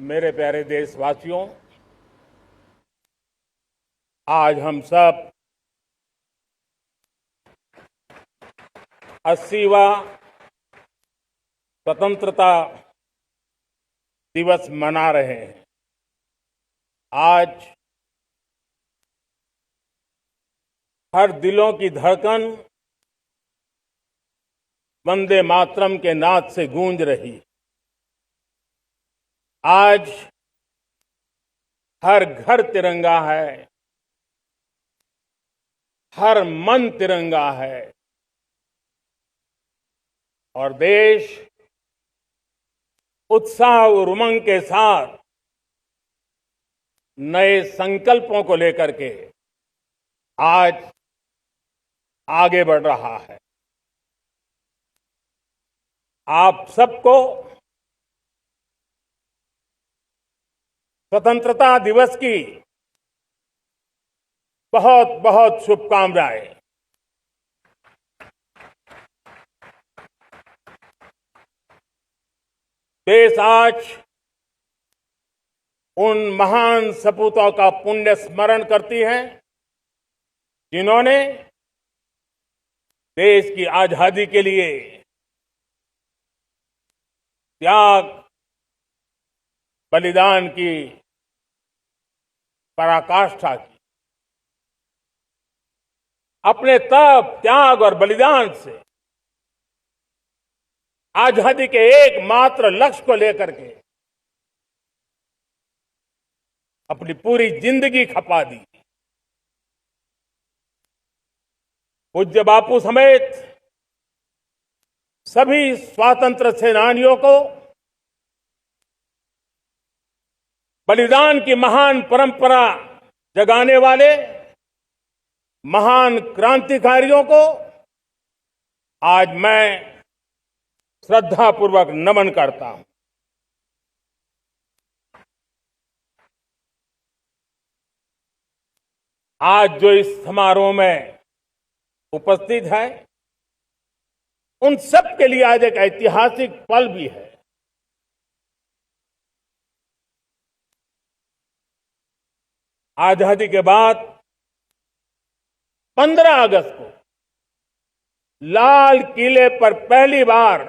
मेरे प्यारे देशवासियों, आज हम सब 80वां स्वतंत्रता दिवस मना रहे हैं। आज हर दिलों की धड़कन वंदे मातरम के नाद से गूंज रही। आज हर घर तिरंगा है, हर मन तिरंगा है और देश उत्साह और उमंग के साथ नए संकल्पों को लेकर के आज आगे बढ़ रहा है। आप सबको स्वतंत्रता दिवस की बहुत बहुत शुभकामनाएं। देश आज उन महान सपूतों का पुण्य स्मरण करती है जिन्होंने देश की आजादी के लिए त्याग, बलिदान की पराकाष्ठा की। अपने तप, त्याग और बलिदान से आजादी के एकमात्र लक्ष्य को लेकर के अपनी पूरी जिंदगी खपा दी। पूज्य बापू समेत सभी स्वातंत्र्य सेनानियों को बलिदान की महान परंपरा जगाने वाले महान क्रांतिकारियों को आज मैं श्रद्धापूर्वक नमन करता हूं। आज जो इस समारोह में उपस्थित है, उन सब के लिए आज एक ऐतिहासिक पल भी है। आजादी के बाद 15 अगस्त को लाल किले पर पहली बार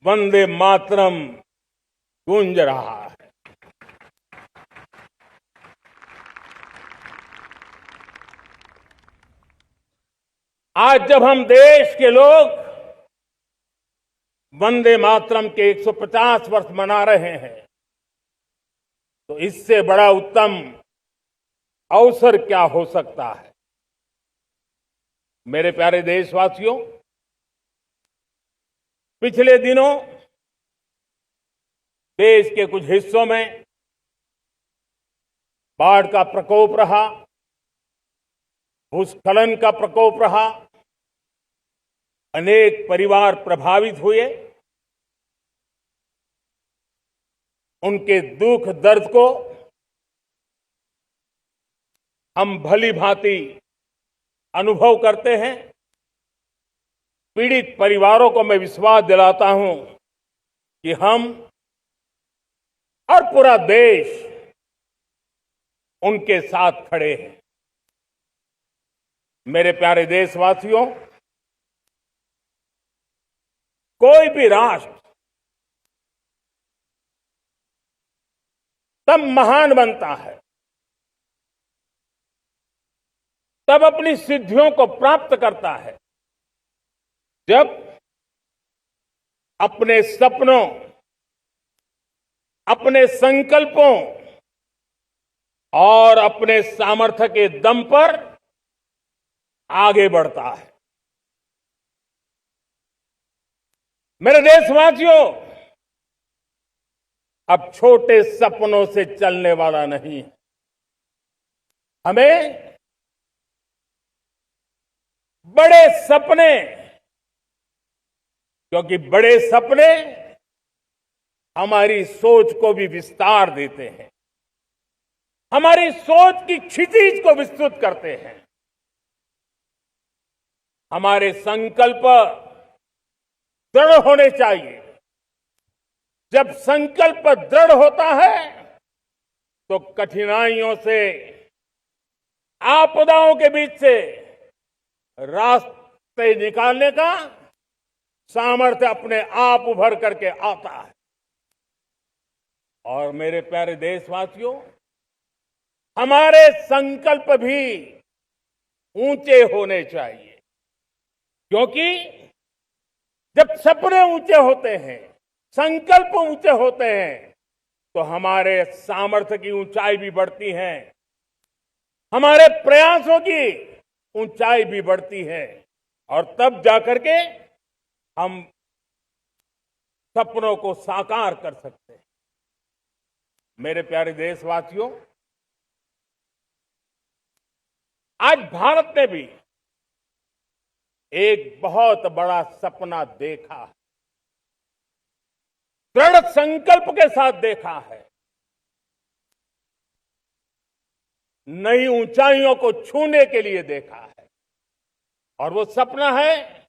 वंदे मातरम गूंज रहा है। आज जब हम देश के लोग वंदे मातरम के 150 वर्ष मना रहे हैं, तो इससे बड़ा उत्तम अवसर क्या हो सकता है। मेरे प्यारे देशवासियों, पिछले दिनों देश के कुछ हिस्सों में बाढ़ का प्रकोप रहा, भूस्खलन का प्रकोप रहा, अनेक परिवार प्रभावित हुए। उनके दुख दर्द को हम भली भांति अनुभव करते हैं। पीड़ित परिवारों को मैं विश्वास दिलाता हूं कि हम और पूरा देश उनके साथ खड़े हैं। मेरे प्यारे देशवासियों, कोई भी राष्ट्र तब महान बनता है, तब अपनी सिद्धियों को प्राप्त करता है, जब अपने सपनों, अपने संकल्पों और अपने सामर्थ्य के दम पर आगे बढ़ता है। मेरे देशवासियों, अब छोटे सपनों से चलने वाला नहीं है। हमें बड़े सपने, क्योंकि बड़े सपने हमारी सोच को भी विस्तार देते हैं, हमारी सोच की क्षितिज को विस्तृत करते हैं। हमारे संकल्प दृढ़ होने चाहिए, जब संकल्प दृढ़ होता है तो कठिनाइयों से, आपदाओं के बीच से रास्ते निकालने का सामर्थ्य अपने आप उभर करके आता है। और मेरे प्यारे देशवासियों, हमारे संकल्प भी ऊंचे होने चाहिए, क्योंकि जब सपने ऊंचे होते हैं, संकल्प ऊंचे होते हैं, तो हमारे सामर्थ्य की ऊंचाई भी बढ़ती है, हमारे प्रयासों की ऊंचाई भी बढ़ती है, और तब जाकर के हम सपनों को साकार कर सकते हैं। मेरे प्यारे देशवासियों, आज भारत ने भी एक बहुत बड़ा सपना देखा है, दृढ़ संकल्प के साथ देखा है, नई ऊंचाइयों को छूने के लिए देखा है। और वो सपना है,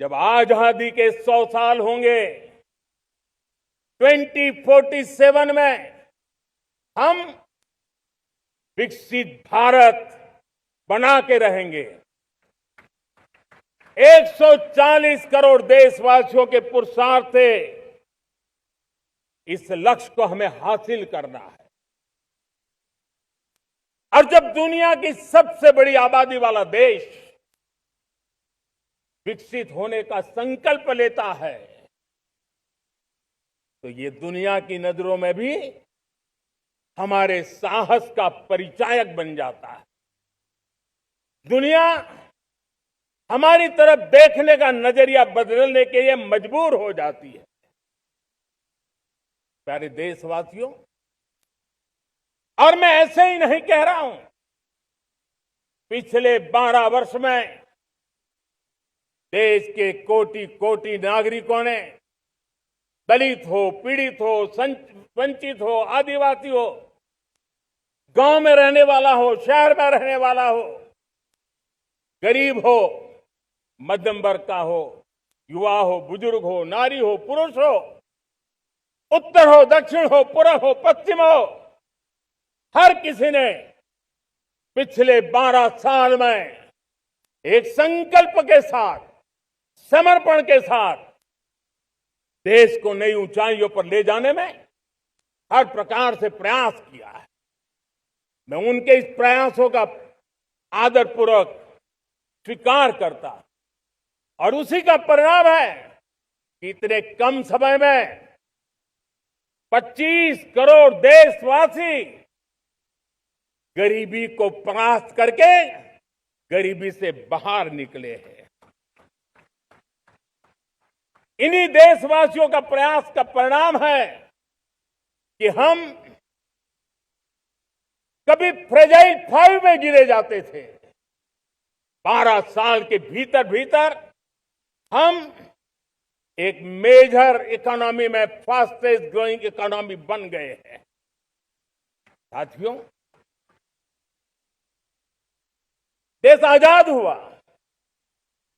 जब आजादी के 100 साल होंगे, 2047 में हम विकसित भारत बना के रहेंगे। 140 करोड़ देशवासियों के पुरुषार्थ से इस लक्ष्य को हमें हासिल करना है। और जब दुनिया की सबसे बड़ी आबादी वाला देश विकसित होने का संकल्प लेता है, तो ये दुनिया की नजरों में भी हमारे साहस का परिचायक बन जाता है। दुनिया हमारी तरफ देखने का नजरिया बदलने के लिए मजबूर हो जाती है। प्यारे देशवासियों, और मैं ऐसे ही नहीं कह रहा हूं, पिछले 12 वर्ष में देश के कोटि कोटि नागरिकों ने, दलित हो, पीड़ित हो, वंचित हो, आदिवासी हो, गांव में रहने वाला हो, शहर में रहने वाला हो, गरीब हो, मध्यम वर्ग का हो, युवा हो, बुजुर्ग हो, नारी हो, पुरुष हो, उत्तर हो, दक्षिण हो, पूर्व हो, पश्चिम हो, हर किसी ने पिछले 12 साल में एक संकल्प के साथ, समर्पण के साथ देश को नई ऊंचाइयों पर ले जाने में हर प्रकार से प्रयास किया है। मैं उनके इस प्रयासों का आदरपूर्वक स्वीकार करता, और उसी का परिणाम है कि इतने कम समय में 25 करोड़ देशवासी गरीबी को परास्त करके गरीबी से बाहर निकले हैं। इन्हीं देशवासियों का प्रयास का परिणाम है कि हम कभी फ्रेजाइल 5 में गिरे जाते थे। 12 साल के भीतर भीतर हम एक मेजर इकोनॉमी में फास्टेस्ट ग्रोइंग इकोनॉमी बन गए हैं। साथियों, देश आजाद हुआ,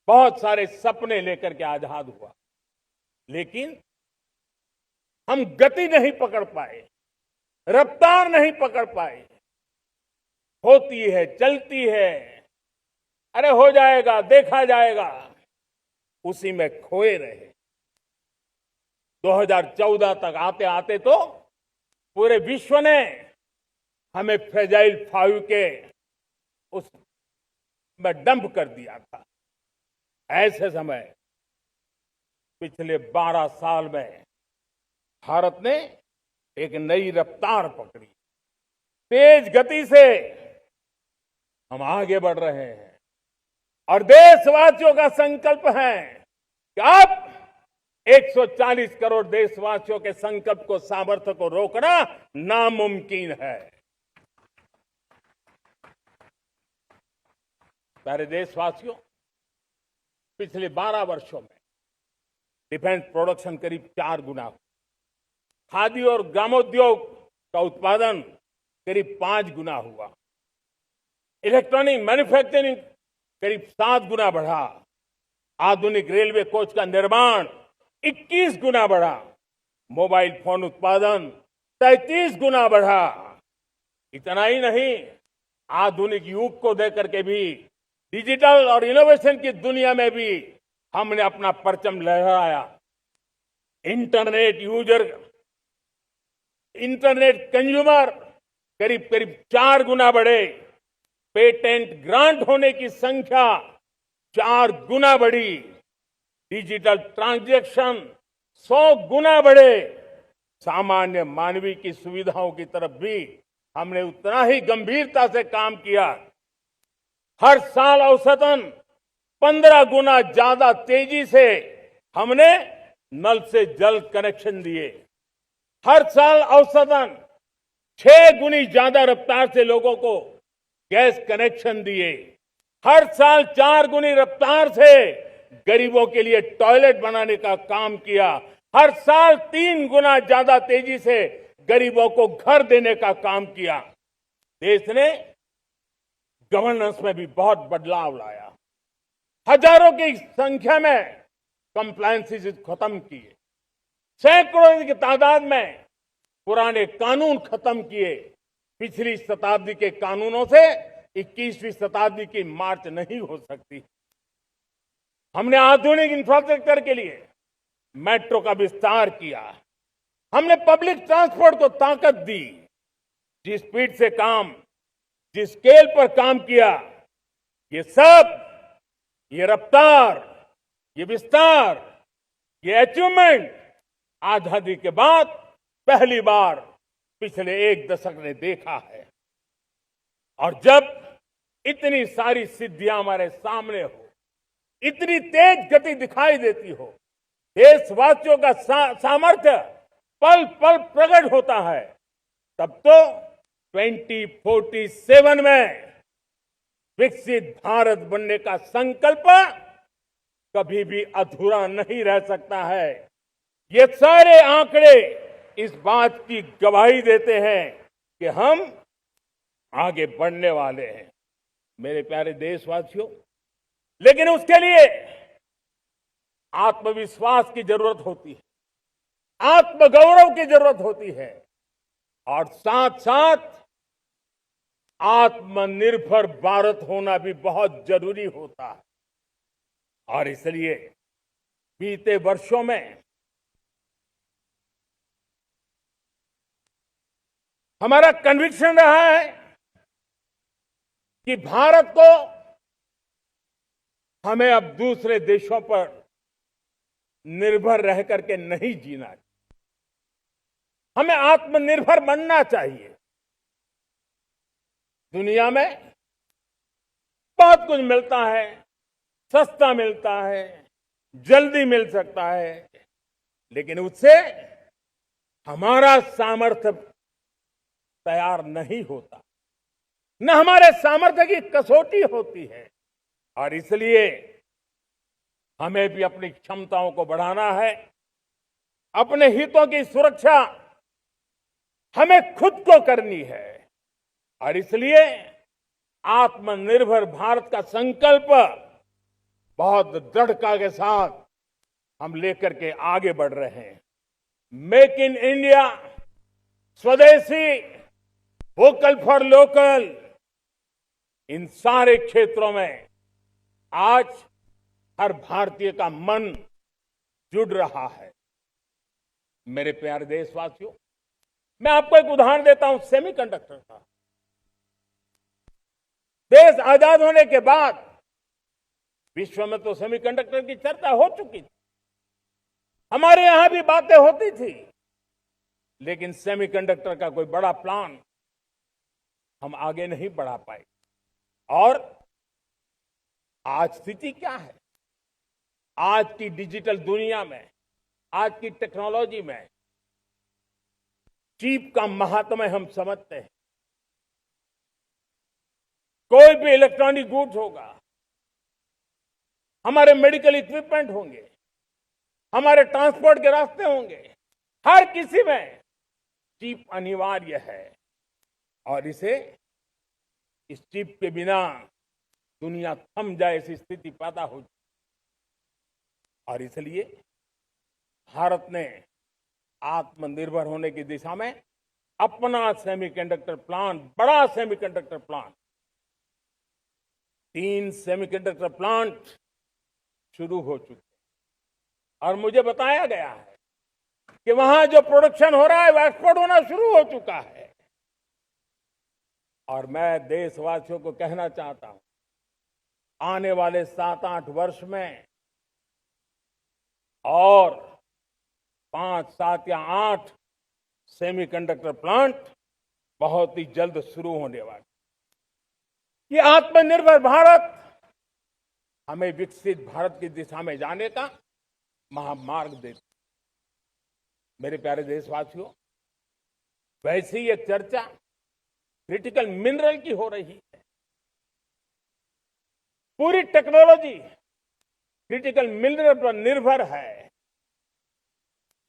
बहुत सारे सपने लेकर के आजाद हुआ, लेकिन हम गति नहीं पकड़ पाए, रफ्तार नहीं पकड़ पाए। होती है, चलती है, अरे हो जाएगा, देखा जाएगा, उसी में खोए रहे। 2014 तक आते आते तो पूरे विश्व ने हमें फ्रेजाइल 5 के उस में डंप कर दिया था। ऐसे समय पिछले 12 साल में भारत ने एक नई रफ्तार पकड़ी, तेज गति से हम आगे बढ़ रहे हैं। और देशवासियों का संकल्प है कि अब 140 करोड़ देशवासियों के संकल्प को, सामर्थ्य को रोकना नामुमकिन है। प्यारे देशवासियों, पिछले 12 वर्षों में डिफेंस प्रोडक्शन करीब 4 गुना हुआ, खादी और ग्रामोद्योग का उत्पादन करीब 5 गुना हुआ, इलेक्ट्रॉनिक मैन्युफैक्चरिंग करीब 7 गुना बढ़ा, आधुनिक रेलवे कोच का निर्माण 21 गुना बढ़ा, मोबाइल फोन उत्पादन 33 गुना बढ़ा। इतना ही नहीं, आधुनिक युग को देकर के भी डिजिटल और इनोवेशन की दुनिया में भी हमने अपना परचम लहराया। इंटरनेट कंज्यूमर करीब करीब 4 गुना बढ़े। पेटेंट ग्रांट होने की संख्या 4 गुना बढ़ी। डिजिटल ट्रांजैक्शन 100 गुना बढ़े। सामान्य मानवीय की सुविधाओं की तरफ भी हमने उतना ही गंभीरता से काम किया। हर साल औसतन 15 गुना ज्यादा तेजी से हमने नल से जल कनेक्शन दिए। हर साल औसतन 6 गुनी ज्यादा रफ्तार से लोगों को गैस कनेक्शन दिए। हर साल 4 गुनी रफ्तार से गरीबों के लिए टॉयलेट बनाने का काम किया। हर साल 3 गुना ज्यादा तेजी से गरीबों को घर देने का काम किया। देश ने गवर्नेंस में भी बहुत बदलाव लाया। हजारों की संख्या में कंप्लायंसेस खत्म किए। सैकड़ों की तादाद में पुराने कानून खत्म किए। पिछली शताब्दी के कानूनों से 21वीं शताब्दी की मार्च नहीं हो सकती। हमने आधुनिक इंफ्रास्ट्रक्चर के लिए मेट्रो का विस्तार किया। हमने पब्लिक ट्रांसपोर्ट को ताकत दी। जिस स्पीड से काम, जिस स्केल पर काम किया, ये सब, ये रफ्तार, ये विस्तार, ये अचीवमेंट आजादी के बाद पहली बार पिछले 1 दशक ने देखा है। और जब इतनी सारी सिद्धियां हमारे सामने हो, इतनी तेज गति दिखाई देती हो, देशवासियों का सामर्थ्य पल पल प्रकट होता है, तब तो 2047 में विकसित भारत बनने का संकल्प कभी भी अधूरा नहीं रह सकता है। ये सारे आंकड़े इस बात की गवाही देते हैं कि हम आगे बढ़ने वाले हैं, मेरे प्यारे देशवासियों। लेकिन उसके लिए आत्मविश्वास की जरूरत होती है, आत्मगौरव की जरूरत होती है, और साथ साथ आत्मनिर्भर भारत होना भी बहुत जरूरी होता है। और इसलिए बीते वर्षों में हमारा कन्विक्शन रहा है कि भारत को हमें अब दूसरे देशों पर निर्भर रह करके नहीं जीना चाहिए। हमें आत्मनिर्भर बनना चाहिए। दुनिया में बहुत कुछ मिलता है, सस्ता मिलता है, जल्दी मिल सकता है, लेकिन उससे हमारा सामर्थ्य तैयार नहीं होता, न हमारे सामर्थ्य की कसौटी होती है। और इसलिए हमें भी अपनी क्षमताओं को बढ़ाना है। अपने हितों की सुरक्षा हमें खुद को करनी है। और इसलिए आत्मनिर्भर भारत का संकल्प बहुत दृढ़ता के साथ हम लेकर के आगे बढ़ रहे हैं। मेक इन इंडिया, स्वदेशी, वोकल फॉर लोकल, इन सारे क्षेत्रों में आज हर भारतीय का मन जुड़ रहा है। मेरे प्यारे देशवासियों, मैं आपको एक उदाहरण देता हूं सेमीकंडक्टर का। देश आजाद होने के बाद विश्व में तो सेमीकंडक्टर की चर्चा हो चुकी थी, हमारे यहां भी बातें होती थी, लेकिन सेमीकंडक्टर का कोई बड़ा प्लान हम आगे नहीं बढ़ा पाए। और आज स्थिति क्या है? आज की डिजिटल दुनिया में, आज की टेक्नोलॉजी में चिप का महात्म्य हम समझते हैं। कोई भी इलेक्ट्रॉनिक गुड्स होगा, हमारे मेडिकल इक्विपमेंट होंगे, हमारे ट्रांसपोर्ट के रास्ते होंगे, हर किसी में चिप अनिवार्य है। और इस चिप के बिना दुनिया थम जाए ऐसी स्थिति पैदा हो। और इसलिए भारत ने आत्मनिर्भर होने की दिशा में अपना सेमीकंडक्टर प्लांट, बड़ा सेमीकंडक्टर प्लांट, 3 सेमीकंडक्टर प्लांट शुरू हो चुके हैं। और मुझे बताया गया है कि वहां जो प्रोडक्शन हो रहा है वो एक्सपोर्ट होना शुरू हो चुका है। और मैं देशवासियों को कहना चाहता हूं, आने वाले 7-8 वर्ष में और 5, 7 या 8 सेमीकंडक्टर प्लांट बहुत ही जल्द शुरू होने वाले। ये आत्मनिर्भर भारत हमें विकसित भारत की दिशा में जाने का महामार्ग देता। मेरे प्यारे देशवासियों, वैसे ही एक चर्चा क्रिटिकल मिनरल की हो रही है। पूरी टेक्नोलॉजी क्रिटिकल मिनरल पर निर्भर है।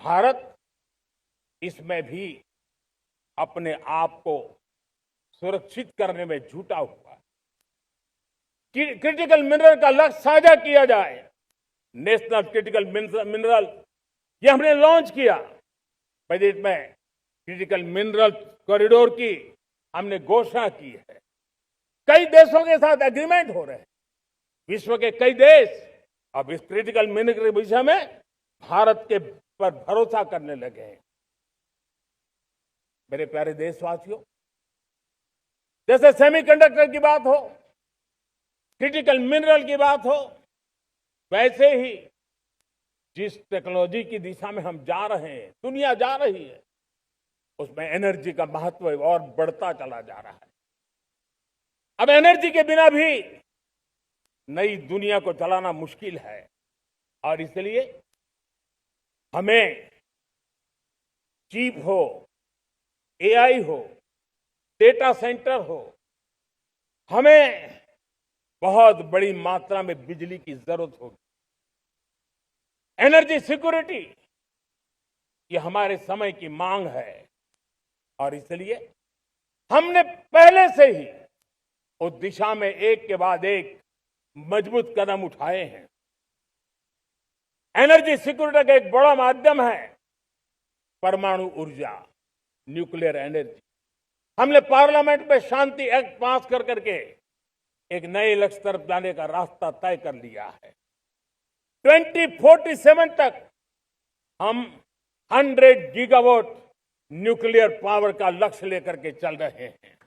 भारत इसमें भी अपने आप को सुरक्षित करने में जुटा हुआ है। क्रिटिकल मिनरल का लक्ष्य साझा किया जाए। नेशनल क्रिटिकल मिनरल ये हमने लॉन्च किया। बजट में क्रिटिकल मिनरल कॉरिडोर की हमने घोषणा की है। कई देशों के साथ एग्रीमेंट हो रहे हैं। विश्व के कई देश अब इस क्रिटिकल मिनरल के विषय में भारत के पर भरोसा करने लगे हैं। मेरे प्यारे देशवासियों, जैसे सेमीकंडक्टर की बात हो, क्रिटिकल मिनरल की बात हो, वैसे ही जिस टेक्नोलॉजी की दिशा में हम जा रहे हैं, दुनिया जा रही है, उसमें एनर्जी का महत्व और बढ़ता चला जा रहा है। अब एनर्जी के बिना भी नई दुनिया को चलाना मुश्किल है। और इसलिए हमें चिप हो, एआई हो, डेटा सेंटर हो, हमें बहुत बड़ी मात्रा में बिजली की जरूरत होगी। एनर्जी सिक्योरिटी ये हमारे समय की मांग है। और इसलिए हमने पहले से ही उस दिशा में एक के बाद एक मजबूत कदम उठाए हैं। एनर्जी सिक्योरिटी का एक बड़ा माध्यम है परमाणु ऊर्जा, न्यूक्लियर एनर्जी। हमने पार्लियामेंट में शांति एक्ट पास कर करके एक नए लक्ष्य तरफ जाने का रास्ता तय कर लिया है। 2047 तक हम 100 गीगावाट न्यूक्लियर पावर का लक्ष्य लेकर के चल रहे हैं।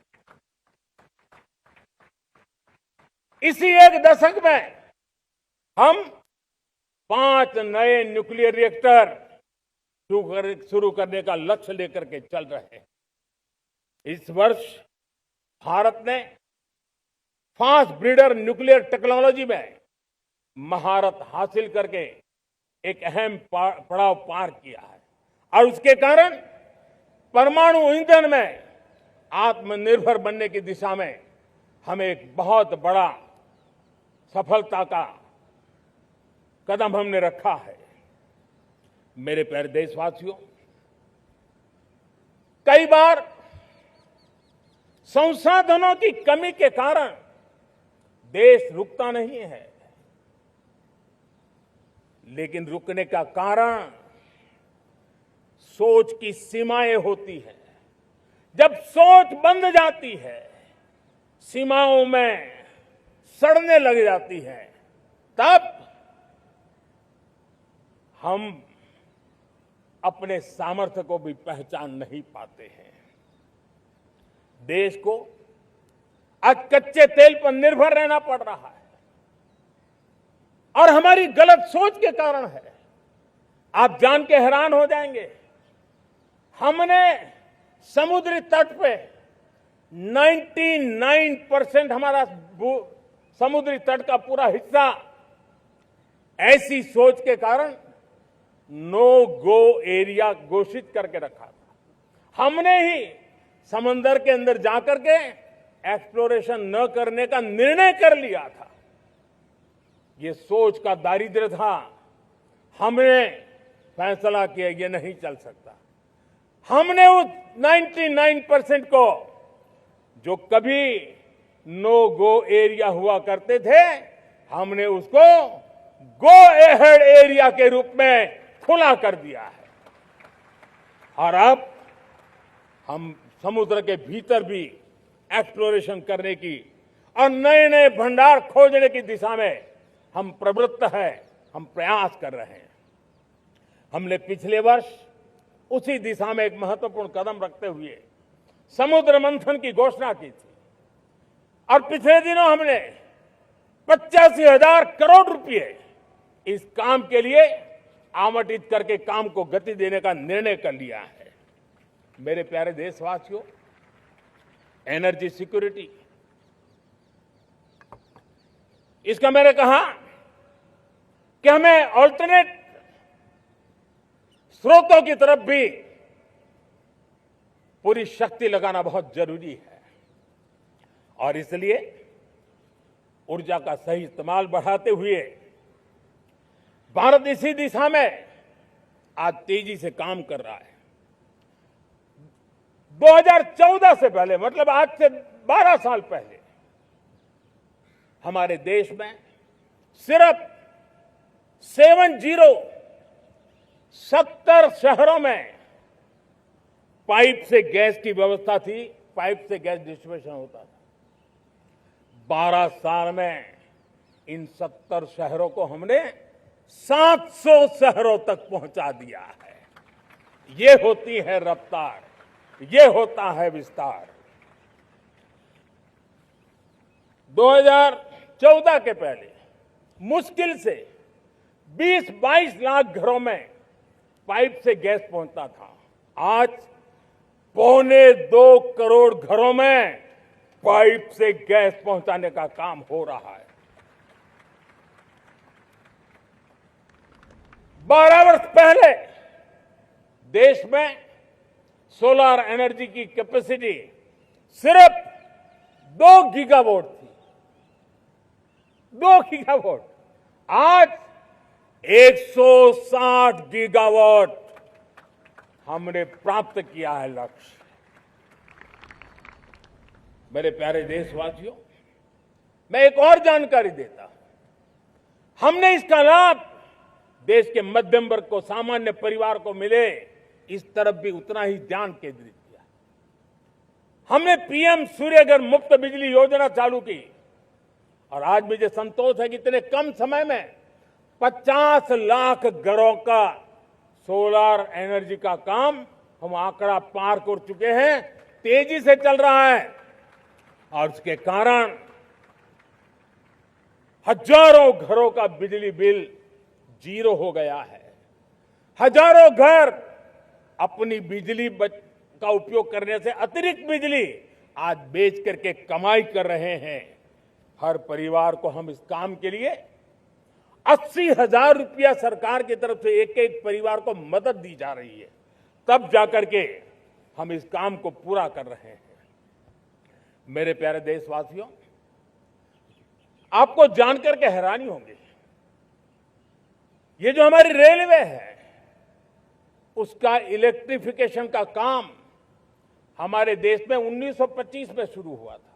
इसी एक दशक में हम 5 नए न्यूक्लियर रिएक्टर शुरू करने का लक्ष्य लेकर के चल रहे हैं। इस वर्ष भारत ने फास्ट ब्रीडर न्यूक्लियर टेक्नोलॉजी में महारत हासिल करके एक अहम पड़ाव पार किया है। और उसके कारण परमाणु ईंधन में आत्मनिर्भर बनने की दिशा में हमें एक बहुत बड़ा सफलता का कदम हमने रखा है। मेरे प्यारे देशवासियों, कई बार संसाधनों की कमी के कारण देश रुकता नहीं है, लेकिन रुकने का कारण सोच की सीमाएं होती हैं। जब सोच बंध जाती है, सीमाओं में सड़ने लग जाती है, तब हम अपने सामर्थ्य को भी पहचान नहीं पाते हैं। देश को आज कच्चे तेल पर निर्भर रहना पड़ रहा है और हमारी गलत सोच के कारण है। आप जान के हैरान हो जाएंगे, हमने समुद्री तट पे 99% हमारा समुद्री तट का पूरा हिस्सा ऐसी सोच के कारण नो गो एरिया घोषित करके रखा था। हमने ही समंदर के अंदर जाकर के एक्सप्लोरेशन न करने का निर्णय कर लिया था। ये सोच का दारिद्र्य था। हमने फैसला किया ये नहीं चल सकता। हमने उस 99% को जो कभी नो गो एरिया हुआ करते थे, हमने उसको गो एहेड एरिया के रूप में खुला कर दिया है। और अब हम समुद्र के भीतर भी एक्सप्लोरेशन करने की और नए नए भंडार खोजने की दिशा में हम प्रवृत्त हैं, हम प्रयास कर रहे हैं। हमने पिछले वर्ष उसी दिशा में एक महत्वपूर्ण कदम रखते हुए समुद्र मंथन की घोषणा की थी और पिछले दिनों हमने 85,000 करोड़ रुपए इस काम के लिए आवंटित करके काम को गति देने का निर्णय कर लिया है। मेरे प्यारे देशवासियों, एनर्जी सिक्योरिटी, इसका मैंने कहा कि हमें ऑल्टरनेट स्रोतों की तरफ भी पूरी शक्ति लगाना बहुत जरूरी है और इसलिए ऊर्जा का सही इस्तेमाल बढ़ाते हुए भारत इसी दिशा में आज तेजी से काम कर रहा है। 2014 से पहले, मतलब आज से 12 साल पहले, हमारे देश में सिर्फ 70 शहरों में पाइप से गैस की व्यवस्था थी, पाइप से गैस डिस्ट्रीब्यूशन होता था। 12 साल में इन 70 शहरों को हमने 700 शहरों तक पहुंचा दिया है। ये होती है रफ्तार, ये होता है विस्तार। 2014 के पहले मुश्किल से 20-22 लाख घरों में पाइप से गैस पहुंचता था। आज 1.25 करोड़ घरों में पाइप से गैस पहुंचाने का काम हो रहा है। 12 वर्ष पहले देश में सोलर एनर्जी की कैपेसिटी सिर्फ 2 गीगावाट थी। 2 गीगावाट, आज 160 गीगावाट हमने प्राप्त किया है लक्ष्य। मेरे प्यारे देशवासियों, मैं एक और जानकारी देता हूं। हमने इसका लाभ देश के मध्यम वर्ग को, सामान्य परिवार को मिले, इस तरफ भी उतना ही ध्यान केंद्रित किया। हमने पीएम सूर्यघर मुफ्त बिजली योजना चालू की और आज मुझे संतोष है कि इतने कम समय में 50 लाख घरों का सोलर एनर्जी का काम हम आंकड़ा पार कर चुके हैं। तेजी से चल रहा है और उसके कारण हजारों घरों का बिजली बिल 0 हो गया है। हजारों घर अपनी बिजली का उपयोग करने से अतिरिक्त बिजली आज बेच करके कमाई कर रहे हैं। हर परिवार को हम इस काम के लिए 80,000 रुपया सरकार की तरफ से एक एक परिवार को मदद दी जा रही है, तब जाकर के हम इस काम को पूरा कर रहे हैं। मेरे प्यारे देशवासियों, आपको जानकर के हैरानी होगी, ये जो हमारी रेलवे है उसका इलेक्ट्रिफिकेशन का काम हमारे देश में 1925 में शुरू हुआ था।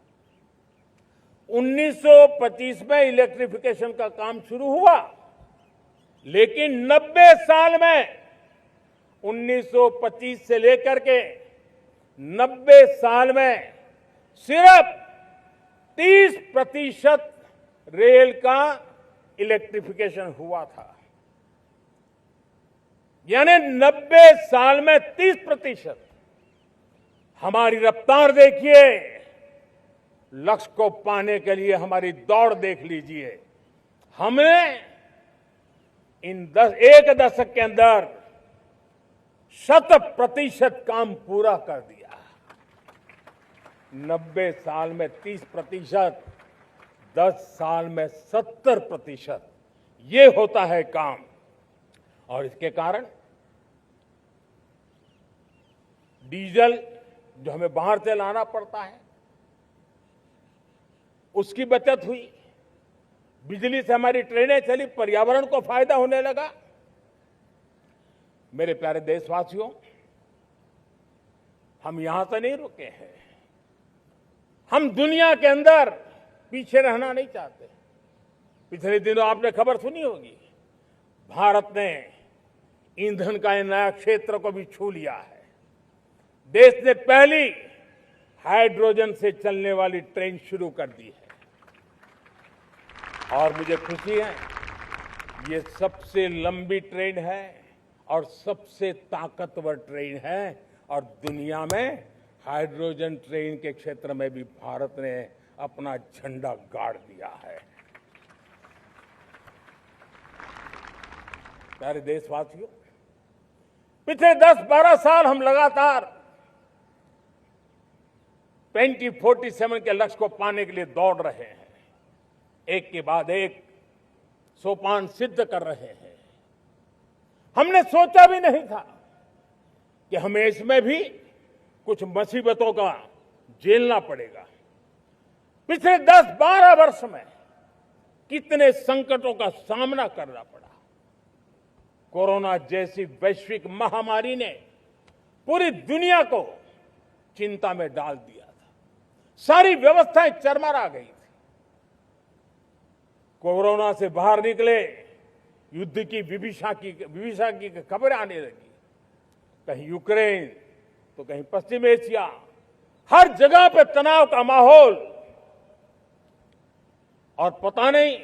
1925 में इलेक्ट्रिफिकेशन का काम शुरू हुआ, लेकिन 90 साल में 1925 से लेकर के 90 साल में सिर्फ 30% रेल का इलेक्ट्रिफिकेशन हुआ था। यानी 90 साल में 30%। हमारी रफ्तार देखिए, लक्ष्य को पाने के लिए हमारी दौड़ देख लीजिए। हमने एक दशक के अंदर 100% काम पूरा कर दिया। 90 साल में 30%, 10 साल में 70%, ये होता है काम। और इसके कारण डीजल जो हमें बाहर से लाना पड़ता है उसकी बचत हुई, बिजली से हमारी ट्रेनें चली, पर्यावरण को फायदा होने लगा। मेरे प्यारे देशवासियों, हम यहां से नहीं रुके हैं, हम दुनिया के अंदर पीछे रहना नहीं चाहते। पिछले दिनों आपने खबर सुनी होगी, भारत ने ईंधन का नया क्षेत्र को भी छू लिया है। देश ने पहली हाइड्रोजन से चलने वाली ट्रेन शुरू कर दी है और मुझे खुशी है, ये सबसे लंबी ट्रेन है और सबसे ताकतवर ट्रेन है और दुनिया में हाइड्रोजन ट्रेन के क्षेत्र में भी भारत ने अपना झंडा गाड़ दिया है। प्यारे देशवासियों, पिछले 10-12 साल हम लगातार 2047 के लक्ष्य को पाने के लिए दौड़ रहे हैं, एक के बाद एक सोपान सिद्ध कर रहे हैं। हमने सोचा भी नहीं था कि हमें इसमें भी कुछ मुसीबतों का झेलना पड़ेगा। पिछले 10-12 वर्ष में कितने संकटों का सामना करना पड़ा। कोरोना जैसी वैश्विक महामारी ने पूरी दुनिया को चिंता में डाल दिया था, सारी व्यवस्थाएं चरमरा गई थी। कोरोना से बाहर निकले, युद्ध की विभीषा की खबरें आने लगी, कहीं यूक्रेन तो कहीं पश्चिम एशिया, हर जगह पे तनाव का माहौल। और पता नहीं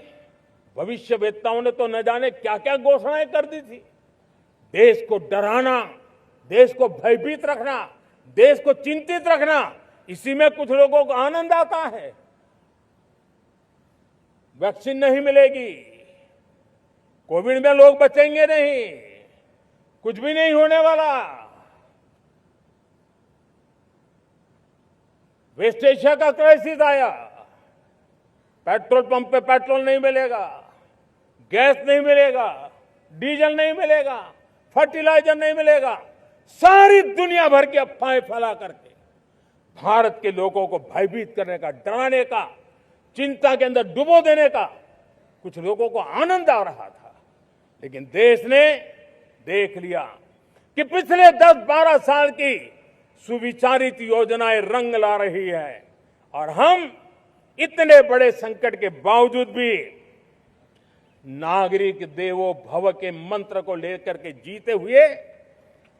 भविष्यवेत्ताओं ने तो न जाने क्या क्या घोषणाएं कर दी थी। देश को डराना, देश को भयभीत रखना, देश को चिंतित रखना, इसी में कुछ लोगों को आनंद आता है। वैक्सीन नहीं मिलेगी, कोविड में लोग बचेंगे नहीं, कुछ भी नहीं होने वाला। वेस्ट एशिया का क्राइसिस आया, पेट्रोल पंप पे पेट्रोल नहीं मिलेगा, गैस नहीं मिलेगा, डीजल नहीं मिलेगा, फर्टिलाइजर नहीं मिलेगा। सारी दुनिया भर की अफवाहें फैला करके भारत के लोगों को भयभीत करने का, डराने का, चिंता के अंदर डुबो देने का कुछ लोगों को आनंद आ रहा था। लेकिन देश ने देख लिया कि पिछले 10-12 साल की सुविचारित योजनाएं रंग ला रही है और हम इतने बड़े संकट के बावजूद भी नागरिक देवो भव के मंत्र को लेकर के जीते हुए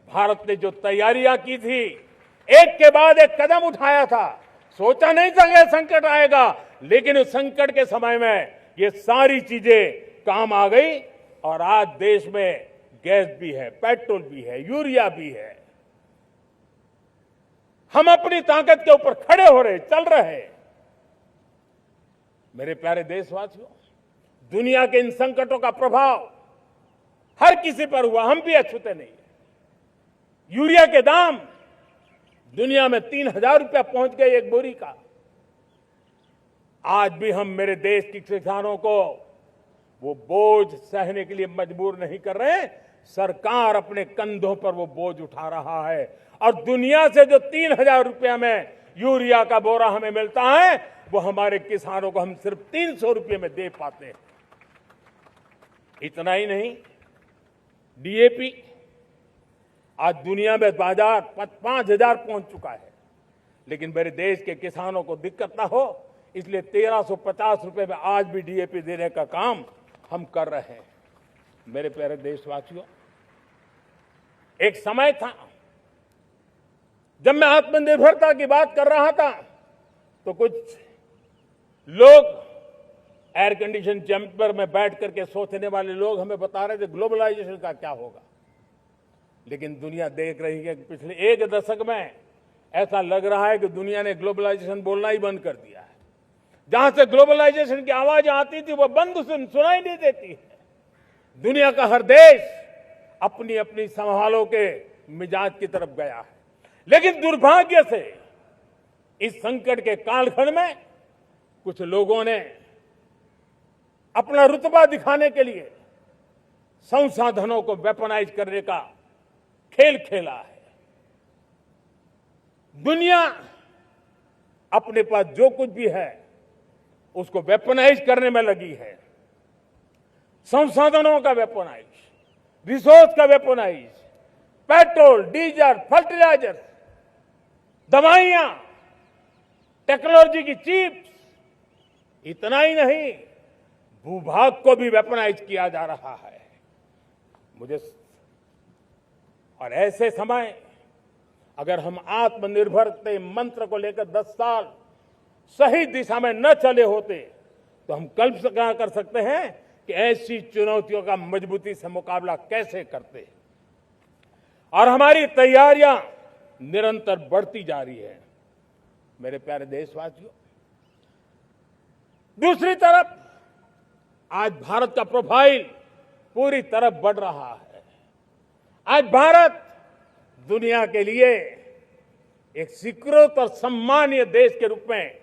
भारत ने जो तैयारियां की थी, एक के बाद एक कदम उठाया था। सोचा नहीं था कि संकट आएगा, लेकिन उस संकट के समय में ये सारी चीजें काम आ गई और आज देश में गैस भी है, पेट्रोल भी है, यूरिया भी है। हम अपनी ताकत के ऊपर खड़े हो रहे, चल रहे। मेरे प्यारे देशवासियों, दुनिया के इन संकटों का प्रभाव हर किसी पर हुआ, हम भी अछूते नहीं। यूरिया के दाम दुनिया में 3,000 रुपया पहुंच गए एक बोरी का। आज भी हम मेरे देश के किसानों को वो बोझ सहने के लिए मजबूर नहीं कर रहे। सरकार अपने कंधों पर वो बोझ उठा रहा है और दुनिया से जो 3,000 रुपया में यूरिया का बोरा हमें मिलता है, वो हमारे किसानों को हम सिर्फ 300 रुपये में दे पाते हैं। इतना ही नहीं, डीएपी आज दुनिया में बाजार 5,000 पहुंच चुका है, लेकिन मेरे देश के किसानों को दिक्कत ना हो इसलिए 1,350 रुपये में आज भी डीएपी देने का काम हम कर रहे हैं। मेरे प्यारे देशवासियों, एक समय था जब मैं आत्मनिर्भरता की बात कर रहा था तो कुछ लोग एयर कंडीशन चैम्बर में बैठ करके सोचने वाले लोग हमें बता रहे थे ग्लोबलाइजेशन का क्या होगा। लेकिन दुनिया देख रही है कि पिछले एक दशक में ऐसा लग रहा है कि दुनिया ने ग्लोबलाइजेशन बोलना ही बंद कर दिया है। जहां से ग्लोबलाइजेशन की आवाज आती थी वो बंद सुनाई नहीं देती है। दुनिया का हर देश अपनी अपनी संभालों के मिजाज की तरफ गया है। लेकिन दुर्भाग्य से इस संकट के कालखंड में कुछ लोगों ने अपना रुतबा दिखाने के लिए संसाधनों को वेपनाइज करने का खेल खेला है। दुनिया अपने पास जो कुछ भी है उसको वेपनाइज करने में लगी है। संसाधनों का वेपनाइज, रिसोर्स का वेपनाइज, पेट्रोल, डीजल, फर्टिलाइजर, दवाइयां, टेक्नोलॉजी की चिप्स, इतना ही नहीं भूभाग को भी वेपनाइज किया जा रहा है। और ऐसे समय अगर हम आत्मनिर्भरता मंत्र को लेकर 10 साल सही दिशा में न चले होते तो हम कल्पना कर सकते हैं कि ऐसी चुनौतियों का मजबूती से मुकाबला कैसे करते। और हमारी तैयारियां निरंतर बढ़ती जा रही है। मेरे प्यारे देशवासियों, दूसरी तरफ आज भारत का प्रोफाइल पूरी तरफ बढ़ रहा है। आज भारत दुनिया के लिए एक स्वीकृत और सम्मानीय देश के रूप में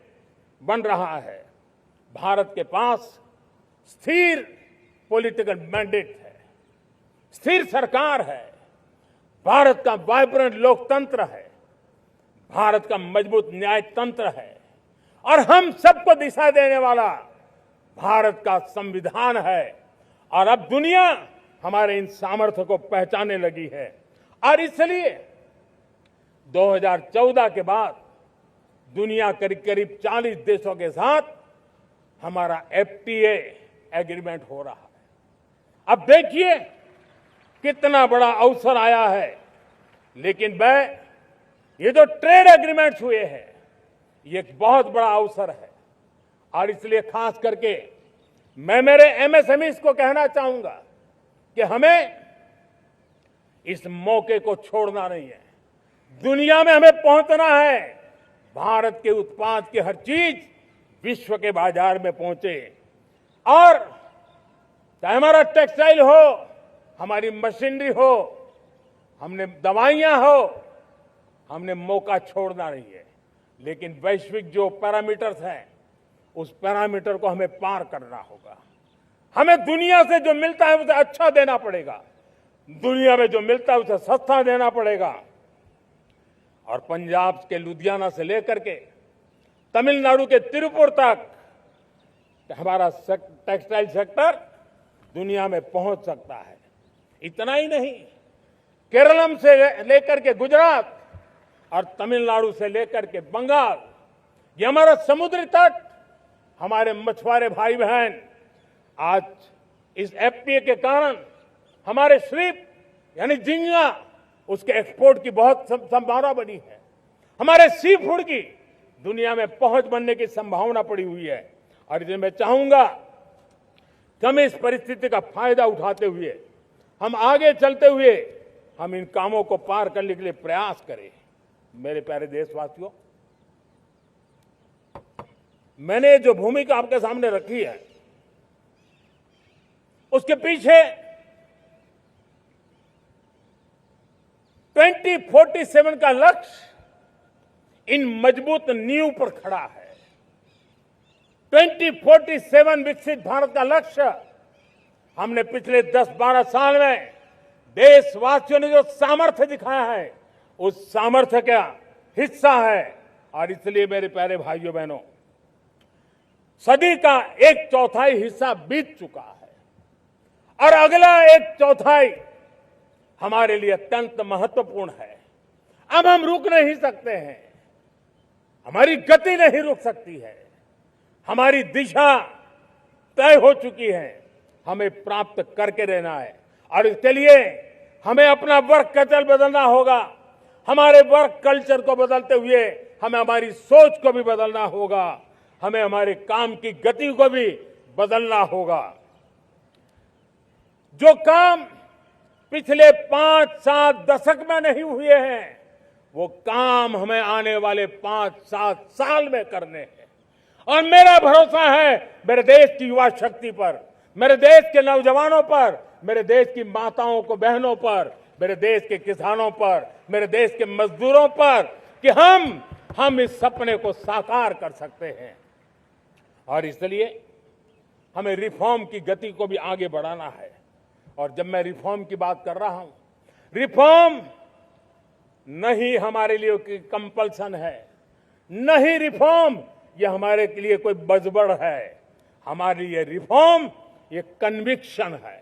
बन रहा है। भारत के पास स्थिर पॉलिटिकल मैंडेट है, स्थिर सरकार है, भारत का वाइब्रेंट लोकतंत्र है, भारत का मजबूत न्याय तंत्र है और हम सबको दिशा देने वाला भारत का संविधान है। और अब दुनिया हमारे इन सामर्थ्य को पहचानने लगी है और इसलिए 2014 के बाद दुनिया करीब करीब 40 देशों के साथ हमारा FTA एग्रीमेंट हो रहा है। अब देखिए कितना बड़ा अवसर आया है। लेकिन ये जो ट्रेड एग्रीमेंट्स हुए हैं ये एक बहुत बड़ा अवसर है और इसलिए खास करके मैं मेरे MSMEs को कहना चाहूंगा कि हमें इस मौके को छोड़ना नहीं है। दुनिया में हमें पहुंचना है। भारत के उत्पाद की हर चीज विश्व के बाजार में पहुंचे और चाहे हमारा टेक्सटाइल हो, हमारी मशीनरी हो, हमने दवाइयां हो, हमने मौका छोड़ना नहीं है। लेकिन वैश्विक जो पैरामीटर्स हैं उस पैरामीटर को हमें पार करना होगा। हमें दुनिया से जो मिलता है उसे अच्छा देना पड़ेगा, दुनिया में जो मिलता है उसे सस्ता देना पड़ेगा। और पंजाब के लुधियाना से लेकर के तमिलनाडु के तिरुपुर तक हमारा टेक्सटाइल सेक्टर दुनिया में पहुंच सकता है। इतना ही नहीं, केरलम से लेकर के गुजरात और तमिलनाडु से लेकर के बंगाल, ये हमारा समुद्री तट, हमारे मछुआरे भाई बहन आज इस FTA के कारण हमारे श्रिप यानी झींगा उसके एक्सपोर्ट की बहुत संभावना बनी है। हमारे सी फूड की दुनिया में पहुंच बनने की संभावना पड़ी हुई है। और इसलिए मैं चाहूंगा कि हम इस परिस्थिति का फायदा उठाते हुए, हम आगे चलते हुए हम इन कामों को पार करने के लिए प्रयास करें। मेरे प्यारे देशवासियों, मैंने जो भूमिका आपके सामने रखी है उसके पीछे 2047 का लक्ष्य इन मजबूत नींव पर खड़ा है। 2047 विकसित भारत का लक्ष्य हमने पिछले 10-12 साल में देशवासियों ने जो सामर्थ्य दिखाया है उस सामर्थ्य का हिस्सा है। और इसलिए मेरे प्यारे भाइयों बहनों, सदी का 1/4 हिस्सा बीत चुका है और अगला 1/4 हमारे लिए अत्यंत महत्वपूर्ण है। अब हम रुक नहीं सकते हैं, हमारी गति नहीं रुक सकती है, हमारी दिशा तय हो चुकी है, हमें प्राप्त करके रहना है। और इसके लिए हमें अपना वर्क कल्चर बदलना होगा। हमारे वर्क कल्चर को बदलते हुए हमें हमारी सोच को भी बदलना होगा, हमें हमारे काम की गति को भी बदलना होगा। जो काम पिछले 5-7 दशक में नहीं हुए हैं वो काम हमें आने वाले 5-7 साल में करने हैं। और मेरा भरोसा है मेरे देश की युवा शक्ति पर, मेरे देश के नौजवानों पर, मेरे देश की माताओं को बहनों पर, मेरे देश के किसानों पर, मेरे देश के मजदूरों पर कि हम इस सपने को साकार कर सकते हैं। और इसलिए हमें रिफॉर्म की गति को भी आगे बढ़ाना है। और जब मैं रिफॉर्म की बात कर रहा हूं, रिफॉर्म नहीं हमारे लिए कोई कंपल्सन है, नहीं रिफॉर्म ये हमारे लिए कोई बजबड़ है। हमारे लिए रिफॉर्म ये कन्विक्शन है।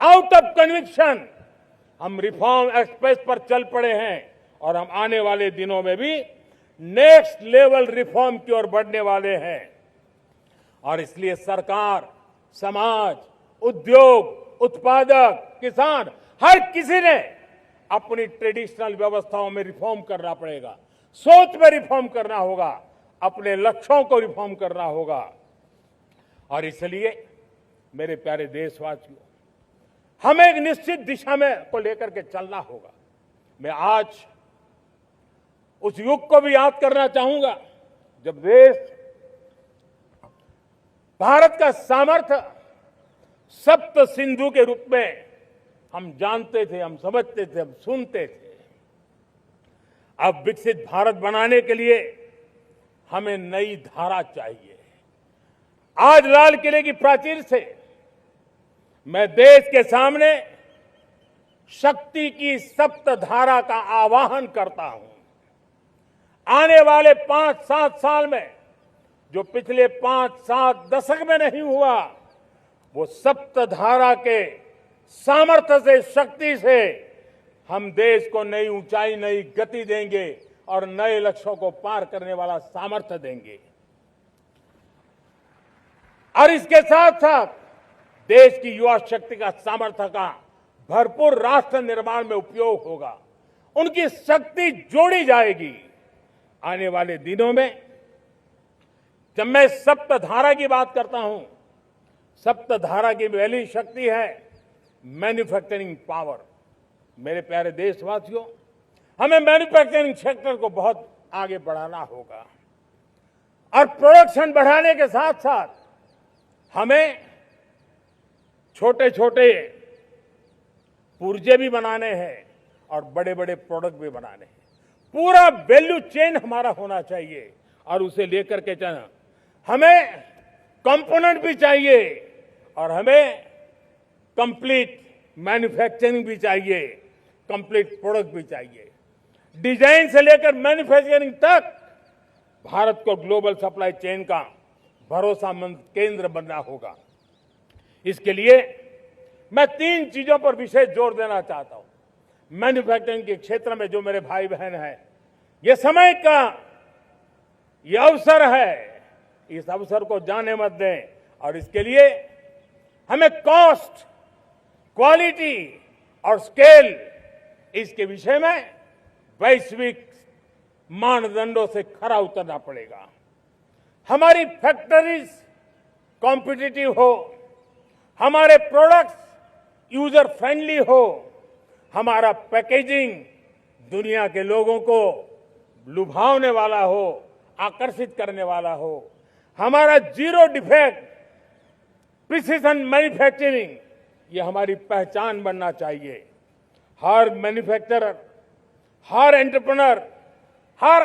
आउट ऑफ कन्विक्शन हम रिफॉर्म एक्सप्रेस पर चल पड़े हैं और हम आने वाले दिनों में भी नेक्स्ट लेवल रिफॉर्म की ओर बढ़ने वाले हैं। और इसलिए सरकार, समाज, उद्योग, उत्पादक, किसान, हर किसी ने अपनी ट्रेडिशनल व्यवस्थाओं में रिफॉर्म करना पड़ेगा, सोच में रिफॉर्म करना होगा, अपने लक्ष्यों को रिफॉर्म करना होगा। और इसलिए मेरे प्यारे देशवासियों, हमें एक निश्चित दिशा में को लेकर के चलना होगा। मैं आज उस युग को भी याद करना चाहूंगा जब देश, भारत का सामर्थ्य सप्त सिंधु के रूप में हम जानते थे, हम समझते थे, हम सुनते थे। अब विकसित भारत बनाने के लिए हमें नई धारा चाहिए। आज लाल किले की प्राचीर से मैं देश के सामने शक्ति की सप्त धारा का आवाहन करता हूं। आने वाले 5-7 साल में जो पिछले 5-7 दशक में नहीं हुआ, वो सप्त धारा के सामर्थ्य से, शक्ति से हम देश को नई ऊंचाई, नई गति देंगे और नए लक्ष्यों को पार करने वाला सामर्थ्य देंगे। और इसके साथ साथ देश की युवा शक्ति का सामर्थ्य का भरपूर राष्ट्र निर्माण में उपयोग होगा, उनकी शक्ति जोड़ी जाएगी। आने वाले दिनों में जब मैं सप्तधारा की बात करता हूं, सप्तधारा की पहली शक्ति है मैन्युफैक्चरिंग पावर। मेरे प्यारे देशवासियों, हमें मैन्युफैक्चरिंग सेक्टर को बहुत आगे बढ़ाना होगा और प्रोडक्शन बढ़ाने के साथ साथ हमें छोटे छोटे पुर्जे भी बनाने हैं और बड़े बड़े प्रोडक्ट भी बनाने हैं। पूरा वैल्यू चेन हमारा होना चाहिए और उसे लेकर के चलना। हमें कंपोनेंट भी चाहिए और हमें कंप्लीट मैन्युफैक्चरिंग भी चाहिए, कंप्लीट प्रोडक्ट भी चाहिए। डिजाइन से लेकर मैन्युफैक्चरिंग तक भारत को ग्लोबल सप्लाई चेन का भरोसामंद केंद्र बनना होगा। इसके लिए मैं 3 चीजों पर विशेष जोर देना चाहता हूं। मैन्युफैक्चरिंग के क्षेत्र में जो मेरे भाई बहन हैं, ये समय का ये अवसर है, इस अवसर को जाने मत दें। और इसके लिए हमें कॉस्ट, क्वालिटी और स्केल, इसके विषय में वैश्विक मानदंडों से खरा उतरना पड़ेगा। हमारी फैक्ट्रीज कॉम्पिटिटिव हो, हमारे प्रोडक्ट्स यूजर फ्रेंडली हो, हमारा पैकेजिंग दुनिया के लोगों को लुभावने वाला हो, आकर्षित करने वाला हो, हमारा जीरो डिफेक्ट प्रिसिजन मैन्युफैक्चरिंग, ये हमारी पहचान बनना चाहिए। हर मैन्युफैक्चरर, हर एंटरप्रेन्योर, हर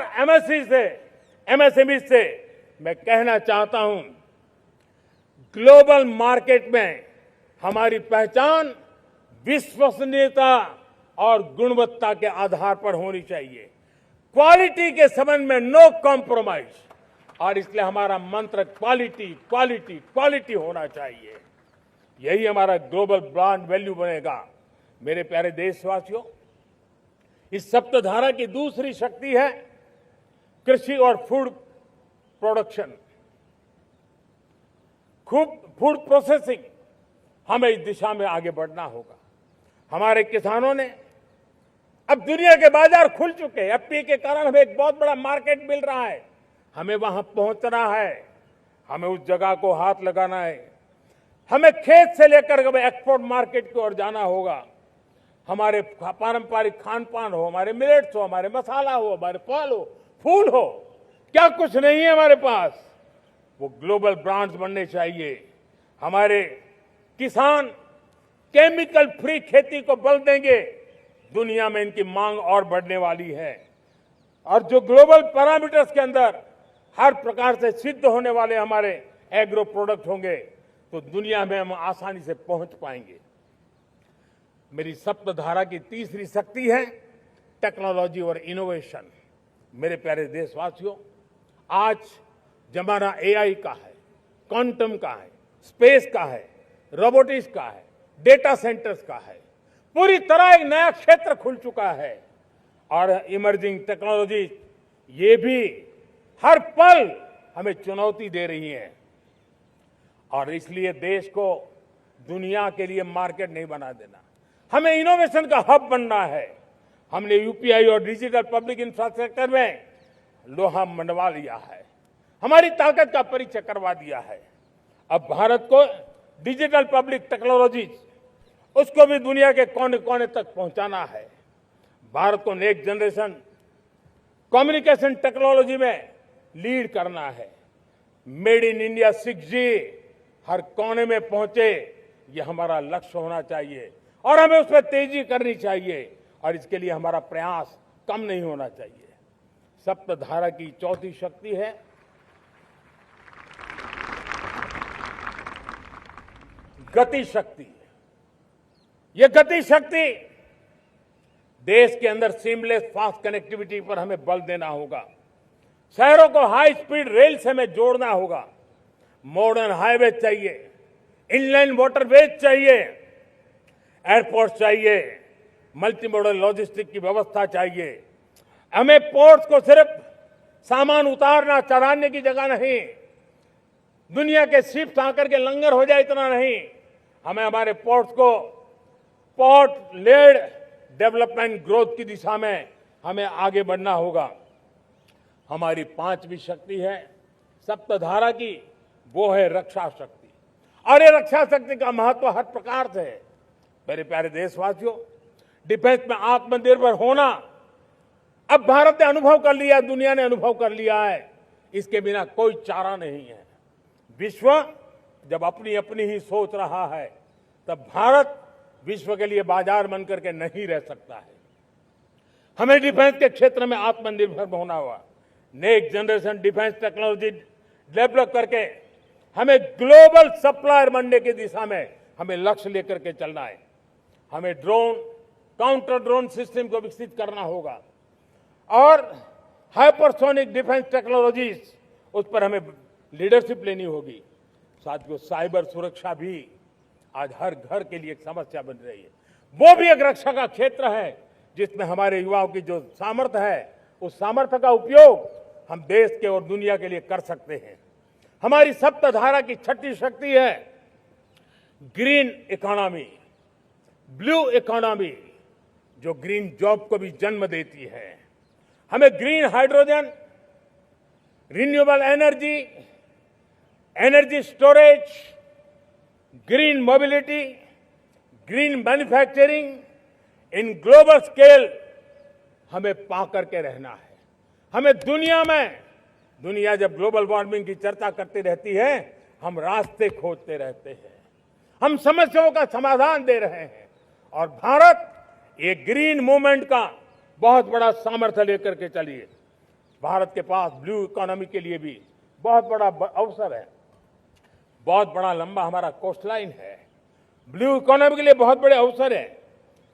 एमएसएमई से मैं कहना चाहता हूं, ग्लोबल मार्केट में हमारी पहचान विश्वसनीयता और गुणवत्ता के आधार पर होनी चाहिए। क्वालिटी के संबंध में नो कॉम्प्रोमाइज, और इसलिए हमारा मंत्र क्वालिटी, क्वालिटी, क्वालिटी होना चाहिए। यही हमारा ग्लोबल ब्रांड वैल्यू बनेगा। मेरे प्यारे देशवासियों, इस सप्तधारा की दूसरी शक्ति है कृषि और फूड प्रोडक्शन, फूड प्रोसेसिंग। हमें इस दिशा में आगे बढ़ना होगा। हमारे किसानों ने, अब दुनिया के बाजार खुल चुके हैं, एफपीए के कारण हमें एक बहुत बड़ा मार्केट मिल रहा है। हमें वहां पहुंचना है, हमें उस जगह को हाथ लगाना है। हमें खेत से लेकर एक्सपोर्ट मार्केट की ओर जाना होगा। हमारे पारंपरिक खान पान हो, हमारे मिलेट्स हो, हमारे मसाला हो, हमारे फल हो, फूल हो, क्या कुछ नहीं है हमारे पास, वो ग्लोबल ब्रांड्स बनने चाहिए। हमारे किसान केमिकल फ्री खेती को बल देंगे, दुनिया में इनकी मांग और बढ़ने वाली है। और जो ग्लोबल पैरामीटर्स के अंदर हर प्रकार से सिद्ध होने वाले हमारे एग्रो प्रोडक्ट होंगे, तो दुनिया में हम आसानी से पहुंच पाएंगे। मेरी सप्तधारा की तीसरी शक्ति है टेक्नोलॉजी और इनोवेशन। मेरे प्यारे देशवासियों, आज जमाना एआई का है, क्वांटम का है, स्पेस का है, रोबोटिक्स का है, डेटा सेंटर्स का है। पूरी तरह एक नया क्षेत्र खुल चुका है और इमर्जिंग टेक्नोलॉजी ये भी हर पल हमें चुनौती दे रही है। और इसलिए देश को दुनिया के लिए मार्केट नहीं बना देना, हमें इनोवेशन का हब बनना है। हमने यूपीआई और डिजिटल पब्लिक इंफ्रास्ट्रक्चर में लोहा मनवा लिया है, हमारी ताकत का परिचय करवा दिया है। अब भारत को डिजिटल पब्लिक टेक्नोलॉजी उसको भी दुनिया के कोने कोने तक पहुंचाना है। भारत को नेक्स्ट जनरेशन कम्युनिकेशन टेक्नोलॉजी में लीड करना है। मेड इन इंडिया 6G हर कोने में पहुंचे, ये हमारा लक्ष्य होना चाहिए और हमें उस पर तेजी करनी चाहिए और इसके लिए हमारा प्रयास कम नहीं होना चाहिए। सप्तधारा की चौथी शक्ति है गति शक्ति। ये गति शक्ति देश के अंदर सीमलेस फास्ट कनेक्टिविटी पर हमें बल देना होगा। शहरों को हाई स्पीड रेल से हमें जोड़ना होगा। मॉडर्न हाईवे चाहिए, इनलाइन वाटरवेज चाहिए, एयरपोर्ट चाहिए, मल्टी मॉडल लॉजिस्टिक की व्यवस्था चाहिए। हमें पोर्ट्स को सिर्फ सामान उतारना चढ़ाने की जगह नहीं, दुनिया के शिप्स आकर के लंगर हो जाए इतना नहीं, हमें हमारे पोर्ट्स को पोर्ट लेड डेवलपमेंट ग्रोथ की दिशा में हमें आगे बढ़ना होगा। हमारी पांचवी शक्ति है सप्तधारा की, वो है रक्षा शक्ति। और ये रक्षा शक्ति का महत्व हर प्रकार से है। मेरे प्यारे देशवासियों, डिफेंस में आत्मनिर्भर होना अब भारत ने अनुभव कर लिया, दुनिया ने अनुभव कर लिया है, इसके बिना कोई चारा नहीं है। विश्व जब अपनी अपनी ही सोच रहा है, तब भारत विश्व के लिए बाजार बन करके नहीं रह सकता है। हमें डिफेंस के क्षेत्र में आत्मनिर्भर होना होगा। Next generation defence technology develop करके हमें ग्लोबल सप्लायर बनने की दिशा में हमें लक्ष्य लेकर के चलना है। हमें ड्रोन, काउंटर ड्रोन सिस्टम को विकसित करना होगा और हाइपरसोनिक डिफेंस टेक्नोलॉजीज, उस पर हमें लीडरशिप लेनी होगी। साथियों, साइबर सुरक्षा भी आज हर घर के लिए एक समस्या बन रही है। वो भी एक रक्षा का क्षेत्र है जिसमें हमारे युवाओं की जो सामर्थ्य है, उस सामर्थ्य का उपयोग हम देश के और दुनिया के लिए कर सकते हैं। हमारी सप्तधारा की छठी शक्ति है ग्रीन इकोनॉमी, ब्लू इकोनॉमी, जो ग्रीन जॉब को भी जन्म देती है। हमें green hydrogen, renewable energy, energy storage, green mobility, green manufacturing in global scale हमें पा करके रहना है। हमें दुनिया जब ग्लोबल वार्मिंग की चर्चा करती रहती है, हम रास्ते खोजते रहते हैं, हम समस्याओं का समाधान दे रहे हैं और भारत ये ग्रीन मूवमेंट का बहुत बड़ा सामर्थ्य लेकर के चलिए। भारत के पास ब्लू इकोनॉमी के लिए भी बहुत बड़ा अवसर है। बहुत बड़ा लंबा हमारा कोस्ट लाइन है। ब्लू इकोनॉमी के लिए बहुत बड़े अवसर है।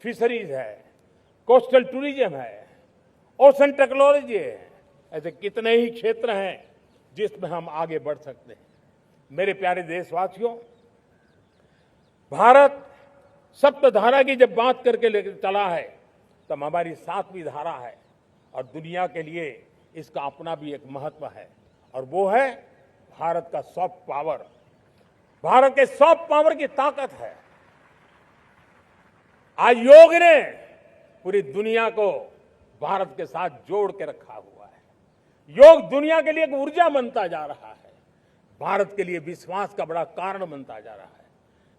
फिशरीज है, कोस्टल टूरिज्म है, ओशन टेक्नोलॉजी है। ऐसे कितने ही क्षेत्र हैं जिसमें हम आगे बढ़ सकते हैं। मेरे प्यारे देशवासियों, भारत सप्तधारा की जब बात करके लेकर चला है, तब हमारी सातवीं धारा है और दुनिया के लिए इसका अपना भी एक महत्व है और वो है भारत का सॉफ्ट पावर। भारत के सॉफ्ट पावर की ताकत है। आज योग ने पूरी दुनिया को भारत के साथ जोड़ के रखा हुआ है। योग दुनिया के लिए एक ऊर्जा बनता जा रहा है, भारत के लिए विश्वास का बड़ा कारण बनता जा रहा है।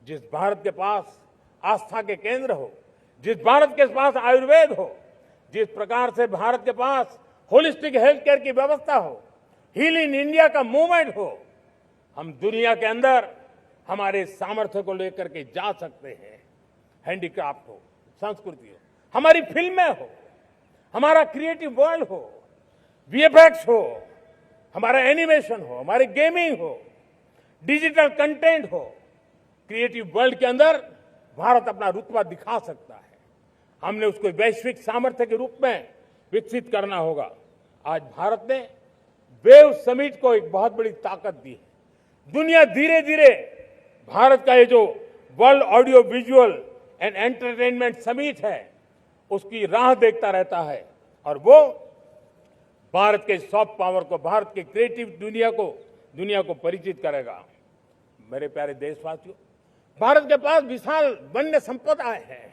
जिस भारत के पास आस्था के केंद्र हो, जिस भारत के पास आयुर्वेद हो, जिस प्रकार से भारत के पास होलिस्टिक हेल्थ केयर की व्यवस्था हो, हील इन इंडिया का मूवमेंट हो, हम दुनिया के अंदर हमारे सामर्थ्य को लेकर के जा सकते हैं। हैंडीक्राफ्ट हो, संस्कृति हो, हमारी फिल्में हो, हमारा क्रिएटिव वर्ल्ड हो, वीएफएक्स हो, हमारा एनिमेशन हो, हमारी गेमिंग हो, डिजिटल कंटेंट हो, क्रिएटिव वर्ल्ड के अंदर भारत अपना रुतबा दिखा सकता है। हमने उसको वैश्विक सामर्थ्य के रूप में विकसित करना होगा। आज भारत ने वेव समिट को एक बहुत बड़ी ताकत दी है। दुनिया धीरे धीरे भारत का ये जो world audio visual and entertainment summit है, उसकी राह देखता रहता है और वो भारत के सॉफ्ट पावर को, भारत के क्रिएटिव दुनिया को परिचित करेगा। मेरे प्यारे देशवासियों, भारत के पास विशाल वन्य संपदा है।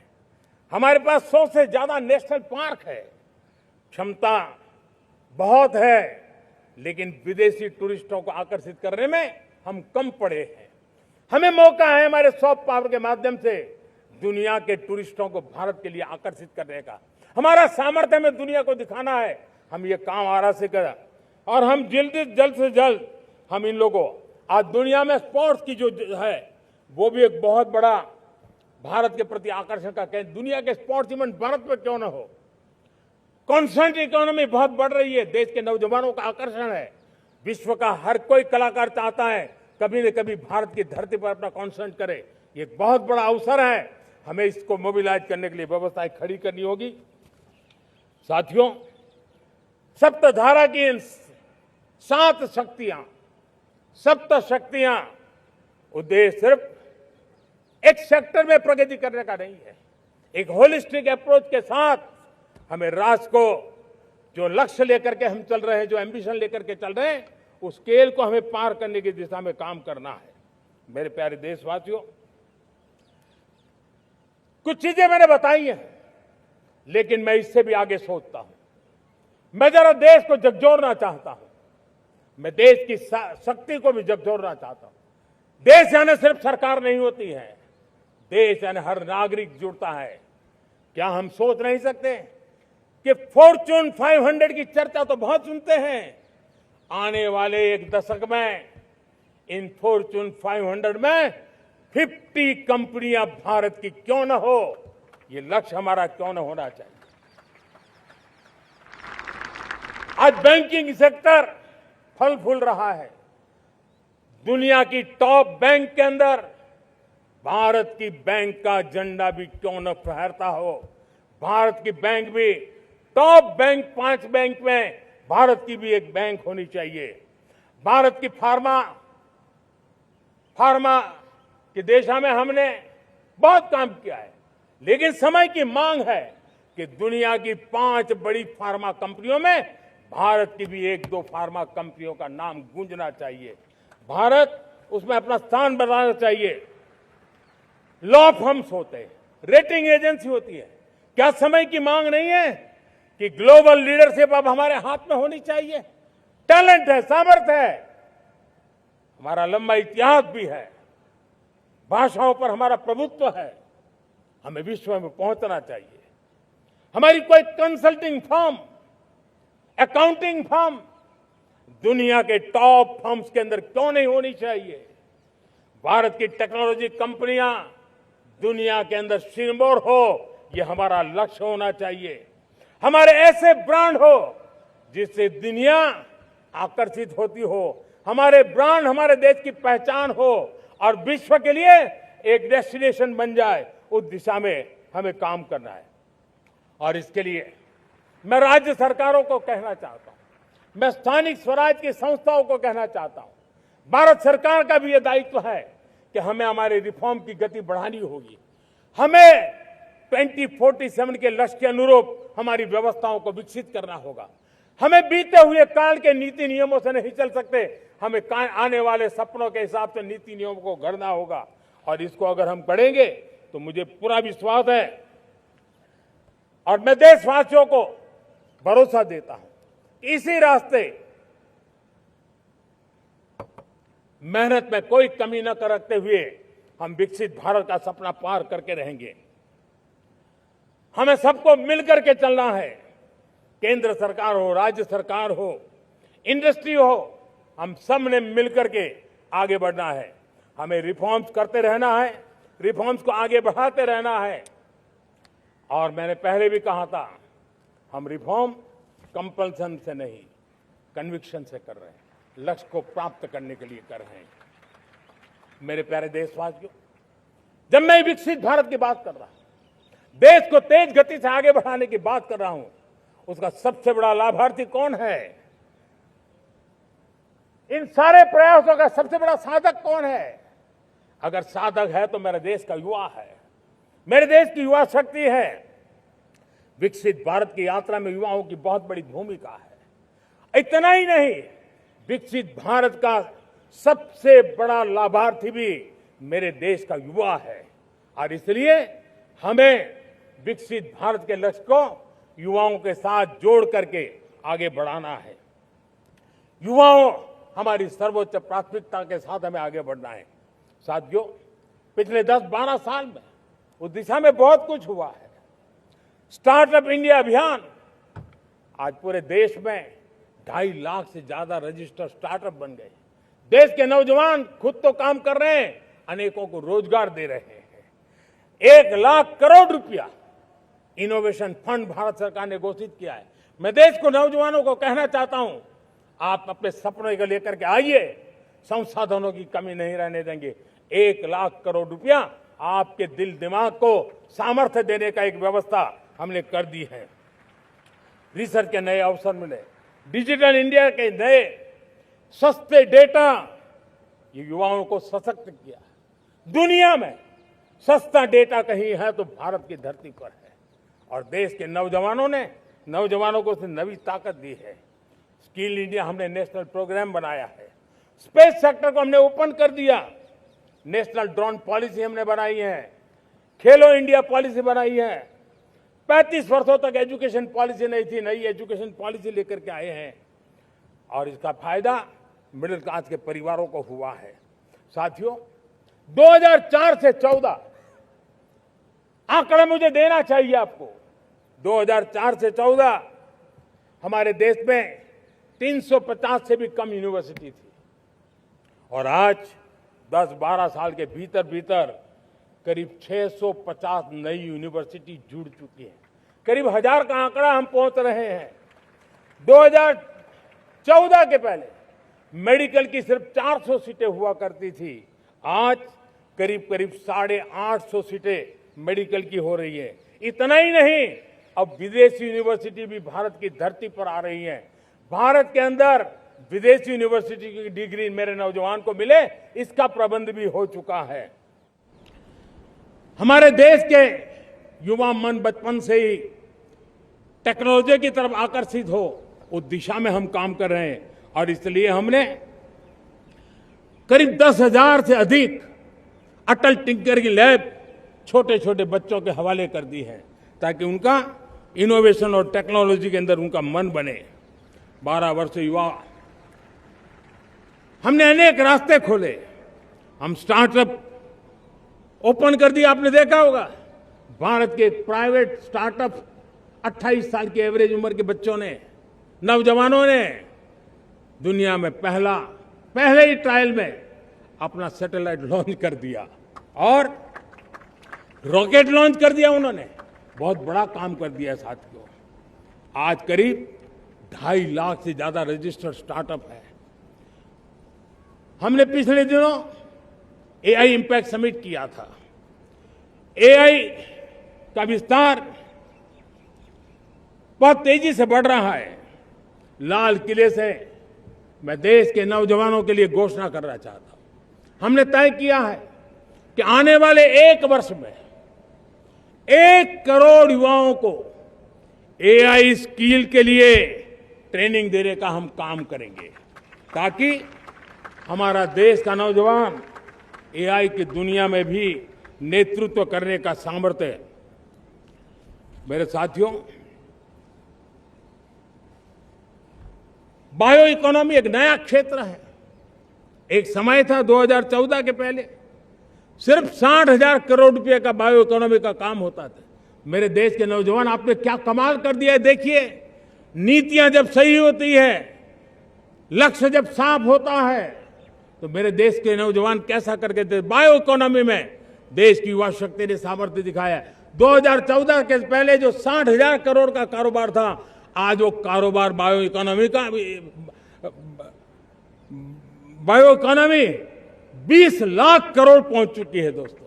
हमारे पास 100 से ज्यादा नेशनल पार्क है। क्षमता बहुत है, लेकिन विदेशी टूरिस्टों को आकर्षित करने में हम कम पड़े हैं। हमें मौका है हमारे सॉफ्ट पावर के माध्यम से दुनिया के टूरिस्टों को भारत के लिए आकर्षित करने का। हमारा सामर्थ्य हमें दुनिया को दिखाना है। हम ये काम आरा से करें और हम जल्द से जल्द हम इन लोगों, आज दुनिया में स्पोर्ट्स की जो है वो भी एक बहुत बड़ा भारत के प्रति आकर्षण का केंद्र। दुनिया के स्पोर्ट्स इवेंट भारत में क्यों न हो। कॉन्स्टेंट इकोनॉमी बहुत बढ़ रही है, देश के नौजवानों का आकर्षण है। विश्व का हर कोई कलाकार चाहता है कभी न कभी भारत की धरती पर अपना कॉन्सर्ट करे। ये एक बहुत बड़ा अवसर है, हमें इसको मोबिलाइज करने के लिए व्यवस्थाएं खड़ी करनी होगी। साथियों, सप्तधारा की इन 7 शक्तियां उद्देश्य सिर्फ एक सेक्टर में प्रगति करने का नहीं है। एक होलिस्टिक अप्रोच के साथ हमें राष्ट्र को जो लक्ष्य लेकर के हम चल रहे हैं, जो एम्बिशन लेकर के चल रहे हैं, उस स्केल को हमें पार करने की दिशा में काम करना है। मेरे प्यारे देशवासियों, कुछ चीजें मैंने बताई हैं, लेकिन मैं इससे भी आगे सोचता हूं। मैं जरा देश को झकझोरना चाहता हूं। मैं देश की शक्ति को भी झकझोरना चाहता हूं। देश यानी सिर्फ सरकार नहीं होती है, देश यानी हर नागरिक जुड़ता है। क्या हम सोच नहीं सकते कि फॉर्च्यून 500 की चर्चा तो बहुत सुनते हैं, आने वाले एक दशक में इन फॉर्च्यून 500 में 50 कंपनियां भारत की क्यों न हो, ये लक्ष्य हमारा क्यों न होना चाहिए। आज बैंकिंग सेक्टर फल फूल रहा है। दुनिया की टॉप बैंक के अंदर भारत की बैंक का झंडा भी क्यों न फहरता हो। भारत की बैंक भी टॉप बैंक 5 बैंक में भारत की भी एक बैंक होनी चाहिए। भारत की फार्मा की दिशा में हमने बहुत काम किया है, लेकिन समय की मांग है कि दुनिया की 5 बड़ी फार्मा कंपनियों में भारत की भी 1-2 फार्मा कंपनियों का नाम गूंजना चाहिए। भारत उसमें अपना स्थान बनाना चाहिए। लॉ फर्म्स होते हैं, रेटिंग एजेंसी होती है। क्या समय की मांग नहीं है कि ग्लोबल लीडरशिप अब हमारे हाथ में होनी चाहिए। टैलेंट है, सामर्थ्य है, हमारा लंबा इतिहास भी है, भाषाओं पर हमारा प्रभुत्व है। हमें विश्व में पहुंचना चाहिए। हमारी कोई कंसल्टिंग फर्म, अकाउंटिंग फर्म दुनिया के टॉप फर्म्स के अंदर क्यों नहीं होनी चाहिए। भारत की टेक्नोलॉजी कंपनियां दुनिया के अंदर सिरमौर हो, यह हमारा लक्ष्य होना चाहिए। हमारे ऐसे ब्रांड हो जिससे दुनिया आकर्षित होती हो। हमारे ब्रांड हमारे देश की पहचान हो और विश्व के लिए एक डेस्टिनेशन बन जाए। उस दिशा में हमें काम करना है और इसके लिए मैं राज्य सरकारों को कहना चाहता हूं, मैं स्थानिक स्वराज की संस्थाओं को कहना चाहता हूं, भारत सरकार का भी यह दायित्व है कि हमें हमारे रिफॉर्म की गति बढ़ानी होगी। हमें 2047 के लक्ष्य के अनुरूप हमारी व्यवस्थाओं को विकसित करना होगा। हमें बीते हुए काल के नीति नियमों से नहीं चल सकते, हमें आने वाले सपनों के हिसाब से नीति नियमों को गढ़ना होगा। और इसको अगर हम करेंगे तो मुझे पूरा विश्वास है और मैं देशवासियों को भरोसा देता हूं, इसी रास्ते मेहनत में कोई कमी न करते हुए हम विकसित भारत का सपना पार करके रहेंगे। हमें सबको मिलकर के चलना है। केंद्र सरकार हो, राज्य सरकार हो, इंडस्ट्री हो, हम सब ने मिलकर के आगे बढ़ना है। हमें रिफॉर्म्स करते रहना है, रिफॉर्म्स को आगे बढ़ाते रहना है। और मैंने पहले भी कहा था, हम रिफॉर्म कंपल्सन से नहीं, कन्विक्शन से कर रहे हैं, लक्ष्य को प्राप्त करने के लिए कर रहे हैं। मेरे प्यारे देशवासियों, जब मैं विकसित भारत की बात कर रहा हूं, देश को तेज गति से आगे बढ़ाने की बात कर रहा हूं, उसका सबसे बड़ा लाभार्थी कौन है? इन सारे प्रयासों का सबसे बड़ा साधक कौन है? अगर साधक है तो मेरे देश का युवा है, मेरे देश की युवा शक्ति है। विकसित भारत की यात्रा में युवाओं की बहुत बड़ी भूमिका है। इतना ही नहीं, विकसित भारत का सबसे बड़ा लाभार्थी भी मेरे देश का युवा है। और इसलिए हमें विकसित भारत के लक्ष्य को युवाओं के साथ जोड़ करके आगे बढ़ाना है। युवाओं हमारी सर्वोच्च प्राथमिकता के साथ हमें आगे बढ़ना है। साथियों, पिछले 10-12 साल में उस दिशा में बहुत कुछ हुआ है। स्टार्टअप इंडिया अभियान, आज पूरे देश में 2.5 लाख से ज्यादा रजिस्टर्ड स्टार्टअप बन गए। देश के नौजवान खुद तो काम कर रहे हैं, अनेकों को रोजगार दे रहे हैं। 1 लाख करोड़ रुपया इनोवेशन फंड भारत सरकार ने घोषित किया है। मैं देश को, नौजवानों को कहना चाहता हूं, आप अपने सपनों को लेकर के आइए, संसाधनों की कमी नहीं रहने देंगे। 1 लाख करोड़ रुपया आपके दिल दिमाग को सामर्थ्य देने का एक व्यवस्था हमने कर दी है। रिसर्च के नए अवसर मिले, डिजिटल इंडिया के नए सस्ते डेटा, ये युवाओं को सशक्त किया। दुनिया में सस्ता डेटा कहीं है तो भारत की धरती पर है। और देश के नौजवानों को उसने नई ताकत दी है। स्किल इंडिया हमने नेशनल प्रोग्राम बनाया है। स्पेस सेक्टर को हमने ओपन कर दिया। नेशनल ड्रोन पॉलिसी हमने बनाई है। खेलो इंडिया पॉलिसी बनाई है। 35 वर्षों तक एजुकेशन पॉलिसी नहीं थी, नई एजुकेशन पॉलिसी लेकर के आए हैं और इसका फायदा मिडिल क्लास के परिवारों को हुआ है। साथियों, 2004 से 14 आंकड़े मुझे देना चाहिए आपको। 2004 से 14 हमारे देश में 350 से भी कम यूनिवर्सिटी थी और आज 10-12 साल के भीतर भीतर करीब 650 नई यूनिवर्सिटी जुड़ चुकी है। करीब 1000 का आंकड़ा हम पहुंच रहे हैं। 2014 के पहले मेडिकल की सिर्फ 400 सीटें हुआ करती थी, आज करीब 850 सीटें मेडिकल की हो रही है। इतना ही नहीं, अब विदेशी यूनिवर्सिटी भी भारत की धरती पर आ रही है। भारत के अंदर विदेशी यूनिवर्सिटी की डिग्री मेरे नौजवान को मिले, इसका प्रबंध भी हो चुका है। हमारे देश के युवा मन बचपन से ही टेक्नोलॉजी की तरफ आकर्षित हो, उस दिशा में हम काम कर रहे हैं और इसलिए हमने करीब 10,000 से अधिक अटल टिंकरिंग लैब छोटे छोटे बच्चों के हवाले कर दी है ताकि उनका इनोवेशन और टेक्नोलॉजी के अंदर उनका मन बने। 12 वर्ष युवा, हमने अनेक रास्ते खोले। हम स्टार्टअप ओपन कर दिया, आपने देखा होगा। भारत के प्राइवेट स्टार्टअप 28 साल की एवरेज उम्र के बच्चों ने, नौजवानों ने दुनिया में पहले ही ट्रायल में अपना सैटेलाइट लॉन्च कर दिया और रॉकेट लॉन्च कर दिया। उन्होंने बहुत बड़ा काम कर दिया साथियों। आज करीब 2.5 लाख से ज्यादा रजिस्टर्ड स्टार्टअप है। हमने पिछले दिनों एआई इंपैक्ट समिट किया था। एआई का विस्तार बहुत तेजी से बढ़ रहा है। लाल किले से मैं देश के नौजवानों के लिए घोषणा करना चाहता हूं। हमने तय किया है कि आने वाले 1 वर्ष में 1 करोड़ युवाओं को एआई स्किल के लिए ट्रेनिंग देने का हम काम करेंगे ताकि हमारा देश का नौजवान एआई की दुनिया में भी नेतृत्व करने का सामर्थ्य। मेरे साथियों, बायो इकोनॉमी एक नया क्षेत्र है। एक समय था 2014 के पहले सिर्फ 60,000 करोड़ रुपए का बायो इकोनॉमी का काम होता था। मेरे देश के नौजवान, आपने क्या कमाल कर दिया है। देखिए, नीतियां जब सही होती है, लक्ष्य जब साफ होता है, तो मेरे देश के नौजवान कैसा करके थे। बायो इकोनॉमी में देश की युवा शक्ति ने सामर्थ्य दिखाया। 2014 के पहले जो 60,000 करोड़ का कारोबार था, आज वो कारोबार बायो इकोनॉमी 20 लाख करोड़ पहुंच चुकी है। दोस्तों,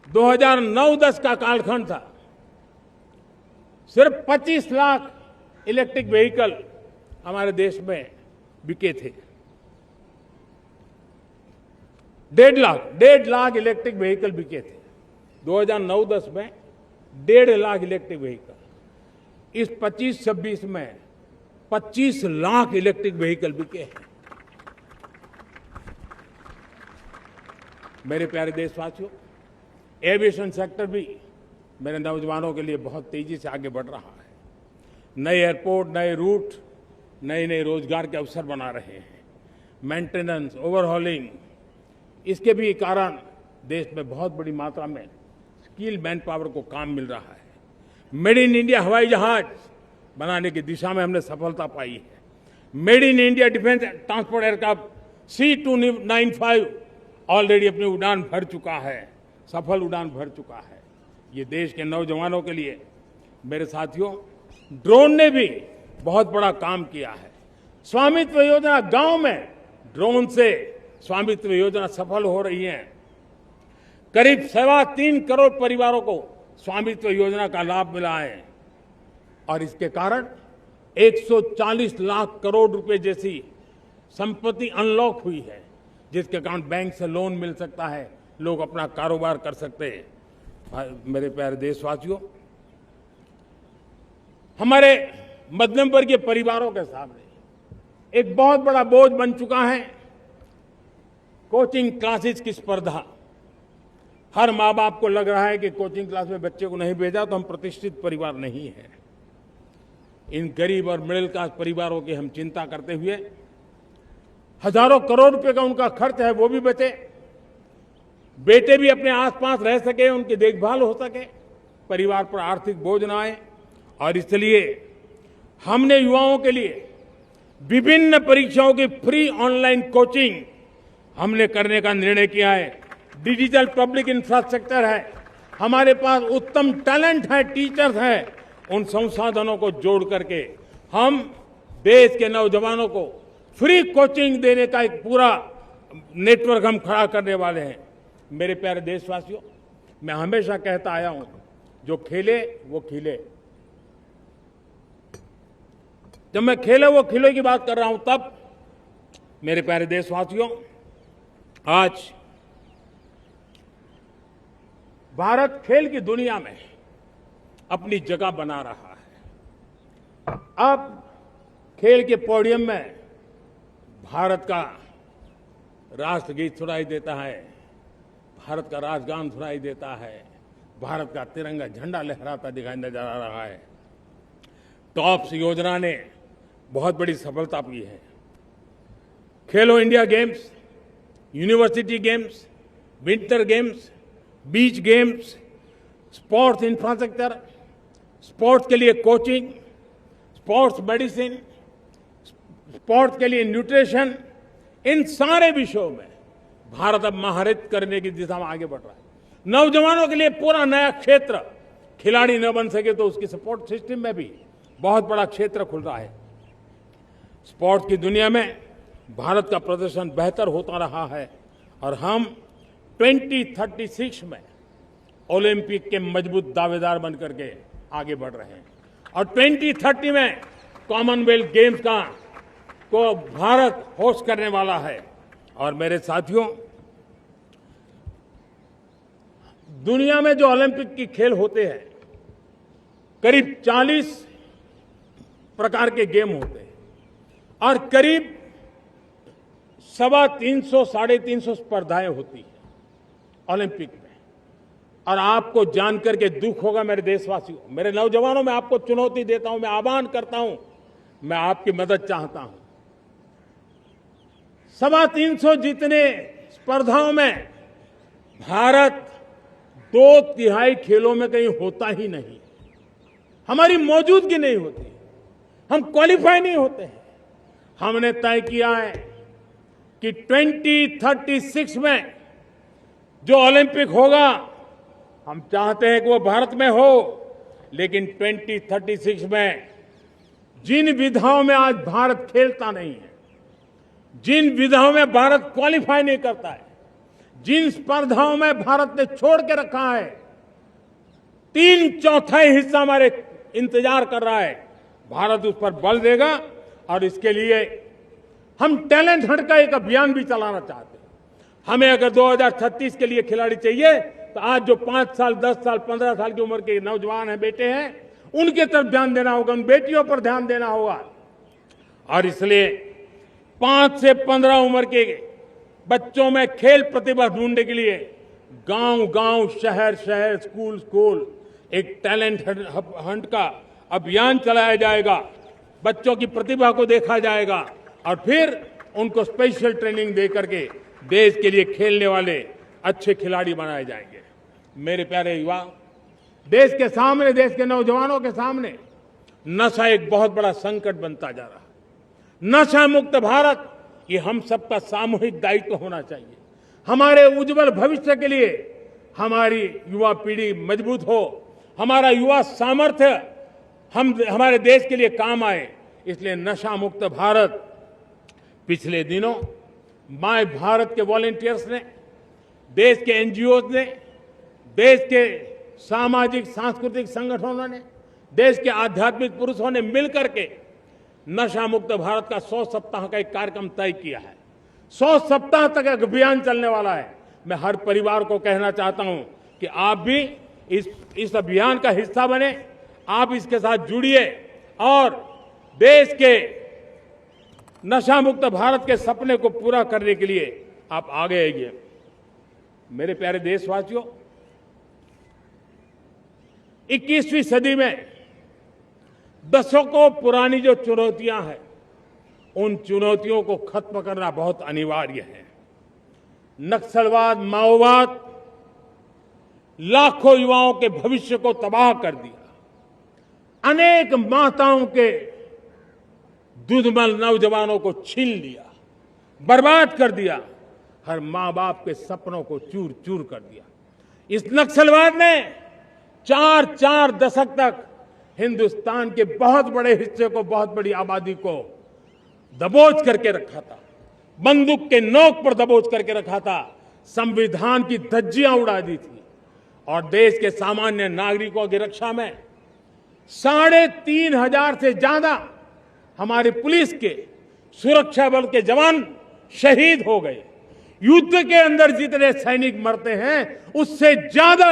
दो 2009-10 का कालखंड था, सिर्फ 25 लाख इलेक्ट्रिक व्हीकल हमारे देश में बिके थे। 1.5 लाख इलेक्ट्रिक व्हीकल बिके थे 2009-10 में। 1.5 लाख इलेक्ट्रिक व्हीकल। इस 25-26 में 25 लाख इलेक्ट्रिक व्हीकल बिके हैं। मेरे प्यारे देशवासियों, एविएशन सेक्टर भी मेरे नौजवानों के लिए बहुत तेजी से आगे बढ़ रहा है। नए एयरपोर्ट, नए रूट, नए नए रोजगार के अवसर बना रहे हैं। मेंटेनेंस, ओवरहॉलिंग, इसके भी कारण देश में बहुत बड़ी मात्रा में स्किल मैन पावर को काम मिल रहा है। मेड इन इंडिया हवाई जहाज बनाने की दिशा में हमने सफलता पाई है। Made in India defence transport aircraft C295 already अपनी उड़ान भर चुका है, सफल उड़ान भर चुका है। ये देश के नौजवानों के लिए, मेरे साथियों, ड्रोन ने भी बहुत बड़ा काम किया है। स्वामित्व योजना, गांव में ड्रोन से स्वामित्व योजना सफल हो रही है। करीब 3.25 करोड़ परिवारों को स्वामित्व योजना का लाभ मिला है और इसके कारण 140 लाख करोड़ रुपए जैसी संपत्ति अनलॉक हुई है, जिसके कारण बैंक से लोन मिल सकता है, लोग अपना कारोबार कर सकते हैं। मेरे प्यारे देशवासियों, हमारे मध्यम वर्गीय परिवारों के सामने एक बहुत बड़ा बोझ बन चुका है कोचिंग क्लासेस की स्पर्धा। हर माँ बाप को लग रहा है कि कोचिंग क्लास में बच्चे को नहीं भेजा तो हम प्रतिष्ठित परिवार नहीं है। इन गरीब और मिडिल क्लास परिवारों की हम चिंता करते हुए हजारों करोड़ रुपए का उनका खर्च है वो भी बचे, बेटे भी अपने आसपास रह सके, उनकी देखभाल हो सके, परिवार पर आर्थिक बोझ न आए। और इसलिए हमने युवाओं के लिए विभिन्न परीक्षाओं की फ्री ऑनलाइन कोचिंग हमने करने का निर्णय किया है। डिजिटल पब्लिक इंफ्रास्ट्रक्चर है, हमारे पास उत्तम टैलेंट है, टीचर्स हैं, उन संसाधनों को जोड़ करके हम देश के नौजवानों को फ्री कोचिंग देने का एक पूरा नेटवर्क हम खड़ा करने वाले हैं। मेरे प्यारे देशवासियों, मैं हमेशा कहता आया हूं, जो खेले वो खिले। जब मैं खेले वो खिले की बात कर रहा हूं, तब मेरे प्यारे देशवासियों, आज भारत खेल की दुनिया में अपनी जगह बना रहा है। अब खेल के पोडियम में भारत का राष्ट्रगीत सुनाई देता है, भारत का राष्ट्रगान सुनाई देता है, भारत का तिरंगा झंडा लहराता दिखाई नजर आ रहा है। टॉप्स योजना ने बहुत बड़ी सफलता पाई है। खेलो India games, university games, winter games, beach games, sports infrastructure, sports के लिए कोचिंग, स्पोर्ट्स मेडिसिन, स्पोर्ट्स के लिए न्यूट्रिशन, इन सारे विषयों में भारत अब महारत करने की दिशा में आगे बढ़ रहा है। नौजवानों के लिए पूरा नया क्षेत्र, खिलाड़ी न बन सके तो उसकी सपोर्ट सिस्टम में भी बहुत बड़ा क्षेत्र खुल रहा है। स्पोर्ट्स की दुनिया में भारत का प्रदर्शन बेहतर होता रहा है और हम 2036 में ओलंपिक के मजबूत दावेदार बनकर के आगे बढ़ रहे हैं और 2030 में कॉमनवेल्थ गेम्स को भारत होस्ट करने वाला है। और मेरे साथियों, दुनिया में जो ओलंपिक की खेल होते हैं, करीब 40 प्रकार के गेम होते हैं और करीब 350 साढ़े 350 स्पर्धाएं होती हैं ओलंपिक में। और आपको जानकर के दुख होगा मेरे देशवासियों, मेरे नौजवानों, मैं आपको चुनौती देता हूं, मैं आह्वान करता हूं, मैं आपकी मदद चाहता हूं। 350 जितने स्पर्धाओं में भारत 2/3 खेलों में कहीं होता ही नहीं, हमारी मौजूदगी नहीं होती, हम क्वालिफाई नहीं होते हैं। हमने तय किया है कि 2036 में जो ओलंपिक होगा, हम चाहते हैं कि वो भारत में हो, लेकिन 2036 में जिन विधाओं में आज भारत खेलता नहीं है, जिन विधाओं में भारत क्वालिफाई नहीं करता है, जिन स्पर्धाओं में भारत ने छोड़ के रखा है, 3/4 हिस्सा हमारे इंतजार कर रहा है। भारत उस पर बल देगा और इसके लिए हम टैलेंट हंट का एक अभियान भी चलाना चाहते हैं। हमें अगर 2036 के लिए खिलाड़ी चाहिए तो आज जो 5 साल, 10 साल, 15 साल की उम्र के नौजवान हैं, बेटे हैं, उनके तरफ ध्यान देना होगा, उन बेटियों पर ध्यान देना होगा। और इसलिए 5 से 15 उम्र के बच्चों में खेल प्रतिभा ढूंढने के लिए गांव गांव, शहर शहर, स्कूल स्कूल एक टैलेंट हंट का अभियान चलाया जाएगा। बच्चों की प्रतिभा को देखा जाएगा और फिर उनको स्पेशल ट्रेनिंग दे करके देश के लिए खेलने वाले अच्छे खिलाड़ी बनाए जाएंगे। मेरे प्यारे युवा, देश के सामने, देश के नौजवानों के सामने नशा एक बहुत बड़ा संकट बनता जा रहा है। नशा मुक्त भारत ये हम सबका सामूहिक दायित्व होना चाहिए। हमारे उज्जवल भविष्य के लिए हमारी युवा पीढ़ी मजबूत हो, हमारा युवा सामर्थ्य हमारे देश के लिए काम आए, इसलिए नशा मुक्त भारत। पिछले दिनों माय भारत के वॉलंटियर्स ने, देश के एनजीओ ने, देश के सामाजिक सांस्कृतिक संगठनों ने, देश के आध्यात्मिक पुरुषों ने मिलकर के नशा मुक्त भारत का 100 सप्ताह का एक कार्यक्रम तय किया है। 100 सप्ताह तक एक अभियान चलने वाला है। मैं हर परिवार को कहना चाहता हूं कि आप भी इस अभियान का हिस्सा बने, आप इसके साथ जुड़िए और देश के नशा मुक्त भारत के सपने को पूरा करने के लिए आप आगे आइए। मेरे प्यारे देशवासियों, 21वीं सदी में दशकों पुरानी जो चुनौतियां हैं, उन चुनौतियों को खत्म करना बहुत अनिवार्य है। नक्सलवाद, माओवाद लाखों युवाओं के भविष्य को तबाह कर दिया, अनेक माताओं के दुधमल नौजवानों को छीन लिया, बर्बाद कर दिया, हर मां बाप के सपनों को चूर चूर कर दिया। इस नक्सलवाद ने 4 दशक तक हिंदुस्तान के बहुत बड़े हिस्से को, बहुत बड़ी आबादी को दबोच करके रखा था, बंदूक के नोक पर दबोच करके रखा था, संविधान की धज्जियां उड़ा दी थी और देश के सामान्य नागरिकों की रक्षा में 3,500 से ज्यादा हमारे पुलिस के, सुरक्षा बल के जवान शहीद हो गए। युद्ध के अंदर जितने सैनिक मरते हैं, उससे ज्यादा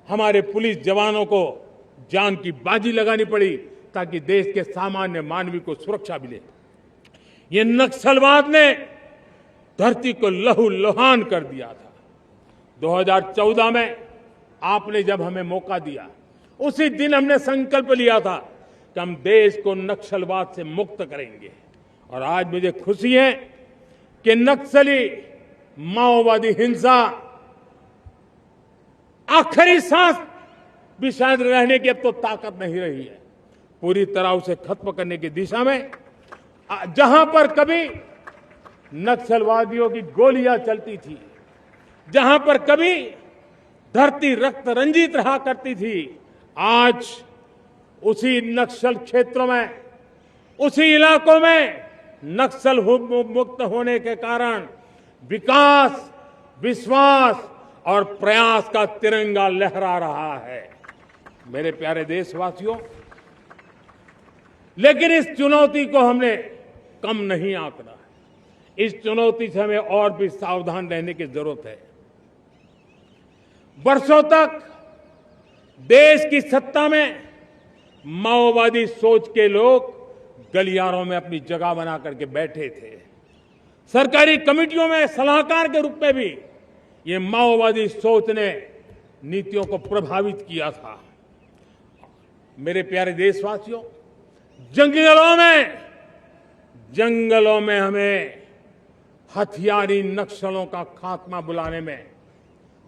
हमारे पुलिस जवानों को जान की बाजी लगानी पड़ी ताकि देश के सामान्य मानवी को सुरक्षा मिले। ये नक्सलवाद ने धरती को लहूलुहान कर दिया था। 2014 में आपने जब हमें मौका दिया, उसी दिन हमने संकल्प लिया था कि हम देश को नक्सलवाद से मुक्त करेंगे। और आज मुझे खुशी है कि नक्सली माओवादी हिंसा आखिरी सांस भी शायद रहने की अब तो ताकत नहीं रही है। पूरी तरह उसे खत्म करने की दिशा में जहां पर कभी नक्सलवादियों की गोलियां चलती थी, जहां पर कभी धरती रक्त रंजित रहा करती थी, आज उसी नक्सल क्षेत्रों में, उसी इलाकों में नक्सल मुक्त होने के कारण विकास, विश्वास और प्रयास का तिरंगा लहरा रहा है। मेरे प्यारे देशवासियों, लेकिन इस चुनौती को हमने कम नहीं आंकना है। इस चुनौती से हमें और भी सावधान रहने की जरूरत है। वर्षों तक देश की सत्ता में माओवादी सोच के लोग गलियारों में अपनी जगह बना करके बैठे थे। सरकारी कमेटियों में सलाहकार के रूप में भी ये माओवादी सोच ने नीतियों को प्रभावित किया था। मेरे प्यारे देशवासियों, जंगलों में हमें हथियारी नक्सलों का खात्मा बुलाने में,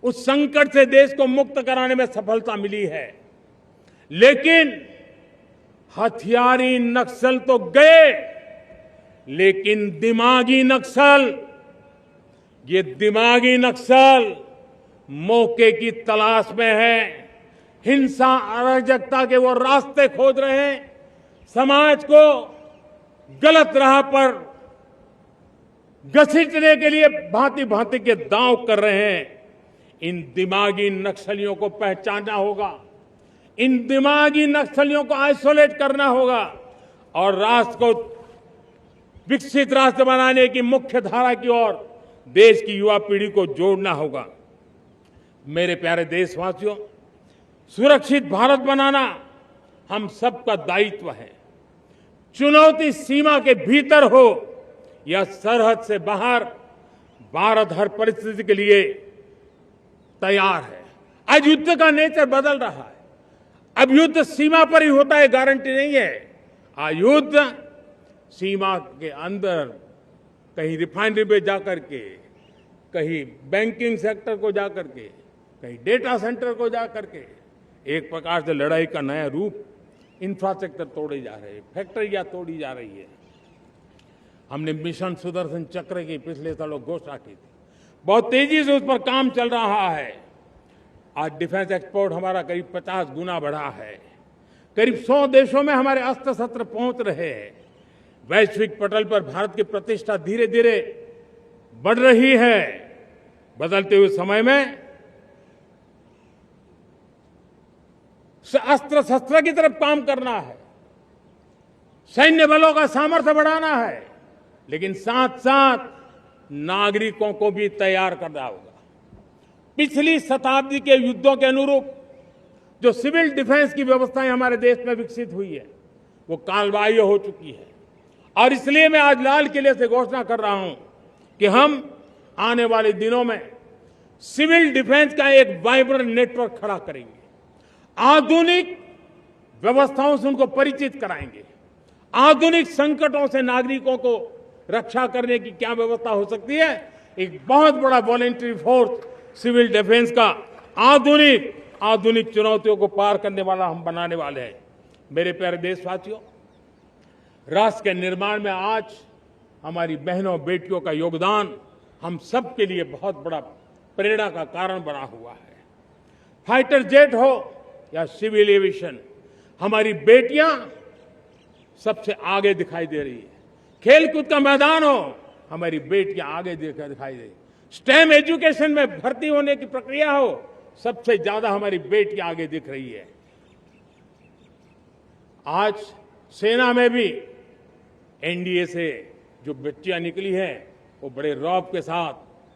उस संकट से देश को मुक्त कराने में सफलता मिली है। लेकिन हथियारी नक्सल तो गए, लेकिन दिमागी नक्सल, ये दिमागी नक्सल मौके की तलाश में है, हिंसा, अराजकता के वो रास्ते खोज रहे हैं, समाज को गलत राह पर घसीटने के लिए भांति भांति के दांव कर रहे हैं। इन दिमागी नक्सलियों को पहचानना होगा, इन दिमागी नक्सलियों को आइसोलेट करना होगा और राष्ट्र को विकसित राष्ट्र बनाने की मुख्य धारा की ओर देश की युवा पीढ़ी को जोड़ना होगा। मेरे प्यारे देशवासियों, सुरक्षित भारत बनाना हम सबका दायित्व है। चुनौती सीमा के भीतर हो या सरहद से बाहर, भारत हर परिस्थिति के लिए तैयार है। आज युद्ध का नेचर बदल रहा है। अब युद्ध सीमा पर ही होता है, गारंटी नहीं है। आज युद्ध सीमा के अंदर, कहीं रिफाइनरी पे जाकर के, कहीं बैंकिंग सेक्टर को जाकर के, कहीं डेटा सेंटर को जाकर के, एक प्रकार से लड़ाई का नया रूप, इंफ्रास्ट्रक्चर तोड़े जा रहे हैं, फैक्ट्रियां तोड़ी जा रही है। हमने मिशन सुदर्शन चक्र की पिछले सालों घोषणा की थी, बहुत तेजी से उस पर काम चल रहा है। आज डिफेंस एक्सपोर्ट हमारा करीब 50 गुना बढ़ा है। करीब 100 देशों में हमारे अस्त्र शस्त्र पहुंच रहे हैं। वैश्विक पटल पर भारत की प्रतिष्ठा धीरे धीरे बढ़ रही है। बदलते हुए समय में अस्त्र शस्त्र की तरफ काम करना है, सैन्य बलों का सामर्थ्य बढ़ाना है, लेकिन साथ साथ नागरिकों को भी तैयार करना होगा। पिछली शताब्दी के युद्धों के अनुरूप जो सिविल डिफेंस की व्यवस्थाएं हमारे देश में विकसित हुई है, वो कालबाह्य हो चुकी है। और इसलिए मैं आज लाल किले से घोषणा कर रहा हूं कि हम आने वाले दिनों में सिविल डिफेंस का एक वाइब्रेंट नेटवर्क खड़ा करेंगे। आधुनिक व्यवस्थाओं से उनको परिचित कराएंगे। आधुनिक संकटों से नागरिकों को रक्षा करने की क्या व्यवस्था हो सकती है, एक बहुत बड़ा वॉलंटरी फोर्स सिविल डिफेंस का आधुनिक चुनौतियों को पार करने वाला हम बनाने वाले हैं। मेरे प्यारे देशवासियों, राष्ट्र के निर्माण में आज हमारी बहनों बेटियों का योगदान हम सब के लिए बहुत बड़ा प्रेरणा का कारण बना हुआ है। फाइटर जेट हो या सिविल एविएशन, हमारी बेटियां सबसे आगे दिखाई दे रही है। खेलकूद का मैदान हो, हमारी बेटियां आगे दिखाई दे रही है। स्टेम एजुकेशन में भर्ती होने की प्रक्रिया हो, सबसे ज्यादा हमारी बेटियां आगे दिख रही है। आज सेना में भी एनडीए से जो बच्चियां निकली हैं, वो बड़े रौब के साथ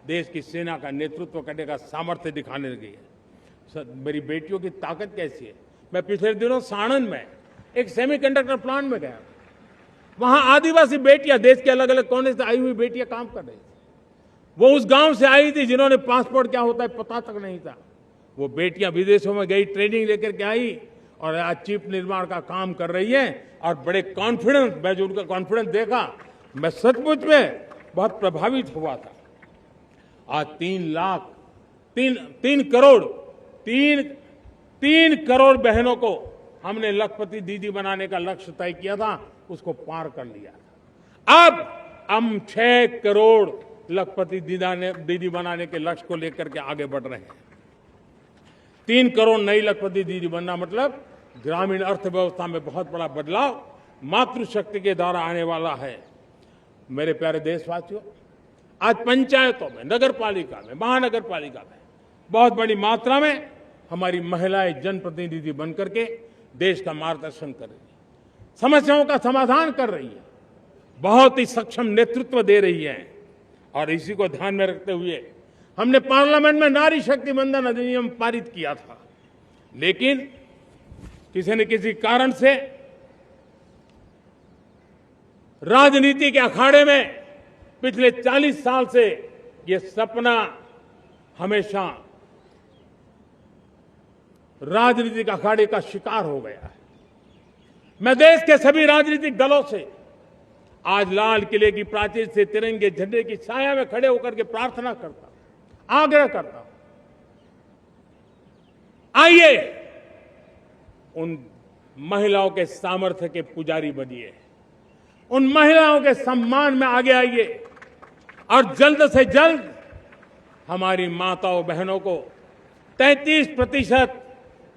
देश की सेना का नेतृत्व करने का सामर्थ्य दिखाने लगी है। मेरी बेटियों की ताकत कैसी है। मैं पिछले दिनों साणंद में एक सेमीकंडक्टर प्लांट में गया। वहां आदिवासी बेटियां, देश के अलग अलग कोने से आई हुई बेटियां काम कर रही थी। वो उस गांव से आई थी जिन्होंने पासपोर्ट क्या होता है पता तक नहीं था। वो बेटियां विदेशों में गई, ट्रेनिंग लेकर के आई और आज चिप निर्माण का काम कर रही है। और बड़े कॉन्फिडेंस, मैं जो उनका कॉन्फिडेंस देखा, मैं सचमुच में बहुत प्रभावित हुआ था। आज 3 करोड़ बहनों को हमने लखपति दीदी बनाने का लक्ष्य तय किया था, उसको पार कर लिया। अब हम 6 करोड़ लखपति दीदी बनाने के लक्ष्य को लेकर के आगे बढ़ रहे हैं। 3 करोड़ नई लखपति दीदी बनना मतलब ग्रामीण अर्थव्यवस्था में बहुत बड़ा बदलाव मातृशक्ति के द्वारा आने वाला है। मेरे प्यारे देशवासियों, आज पंचायतों में, नगर पालिका में, महानगर पालिका में बहुत बड़ी मात्रा में हमारी महिलाएं जनप्रतिनिधि बनकर के देश का मार्गदर्शन कर रही है, समस्याओं का समाधान कर रही है, बहुत ही सक्षम नेतृत्व दे रही है। और इसी को ध्यान में रखते हुए हमने पार्लियामेंट में नारी शक्ति वंदन अधिनियम पारित किया था। लेकिन किसी न किसी कारण से राजनीति के अखाड़े में पिछले 40 साल से ये सपना हमेशा राजनीतिक अखाड़े का शिकार हो गया है। मैं देश के सभी राजनीतिक दलों से आज लाल किले की प्राचीर से तिरंगे झंडे की छाया में खड़े होकर के प्रार्थना करता हूं, आग्रह करता हूं, आइए उन महिलाओं के सामर्थ्य के पुजारी बनिए, उन महिलाओं के सम्मान में आगे आइए और जल्द से जल्द हमारी माताओं बहनों को 33%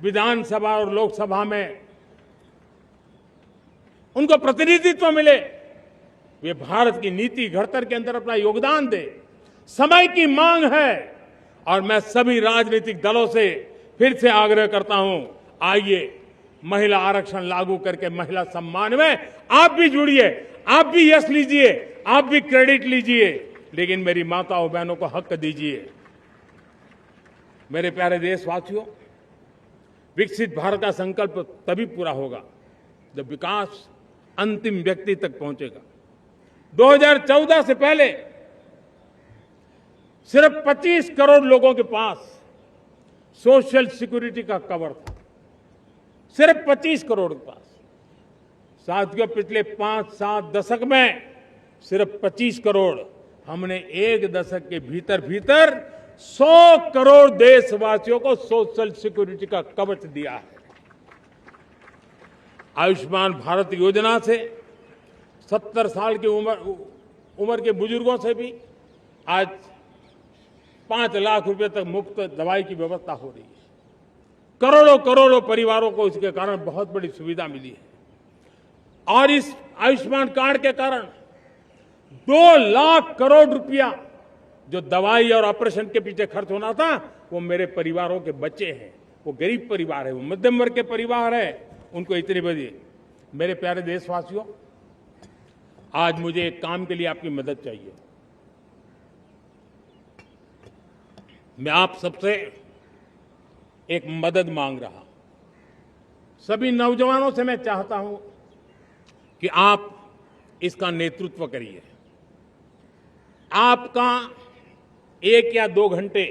विधानसभा और लोकसभा में उनको प्रतिनिधित्व मिले, वे भारत की नीति घड़तर के अंदर अपना योगदान दे। समय की मांग है और मैं सभी राजनीतिक दलों से फिर से आग्रह करता हूं, आइए महिला आरक्षण लागू करके महिला सम्मान में आप भी जुड़िए, आप भी यश लीजिए, आप भी क्रेडिट लीजिए, लेकिन मेरी माताओं बहनों को हक दीजिए। मेरे प्यारे देशवासियों, विकसित भारत का संकल्प तभी पूरा होगा जब विकास अंतिम व्यक्ति तक पहुंचेगा। 2014 से पहले सिर्फ 25 करोड़ लोगों के पास सोशल सिक्योरिटी का कवर था, सिर्फ 25 करोड़ के पास। साथियों, पिछले 5-7 दशक में सिर्फ 25 करोड़, हमने एक दशक के भीतर भीतर 100 करोड़ देशवासियों को सोशल सिक्योरिटी का कवच दिया है। आयुष्मान भारत योजना से 70 साल की उम्र के बुजुर्गों से भी आज 5 लाख रुपए तक मुफ्त दवाई की व्यवस्था हो रही है। करोड़ों करोड़ों परिवारों को इसके कारण बहुत बड़ी सुविधा मिली है। और इस आयुष्मान कार्ड के कारण 2 लाख करोड़ रुपया जो दवाई और ऑपरेशन के पीछे खर्च होना था, वो मेरे परिवारों के बच्चे हैं। वो गरीब परिवार है, वो मध्यम वर्ग के परिवार है, उनको इतनी बड़ी। मेरे प्यारे देशवासियों, आज मुझे एक काम के लिए आपकी मदद चाहिए। मैं आप सबसे एक मदद मांग रहा हूं। सभी नौजवानों से मैं चाहता हूं कि आप इसका नेतृत्व करिए। आपका 1 या 2 घंटे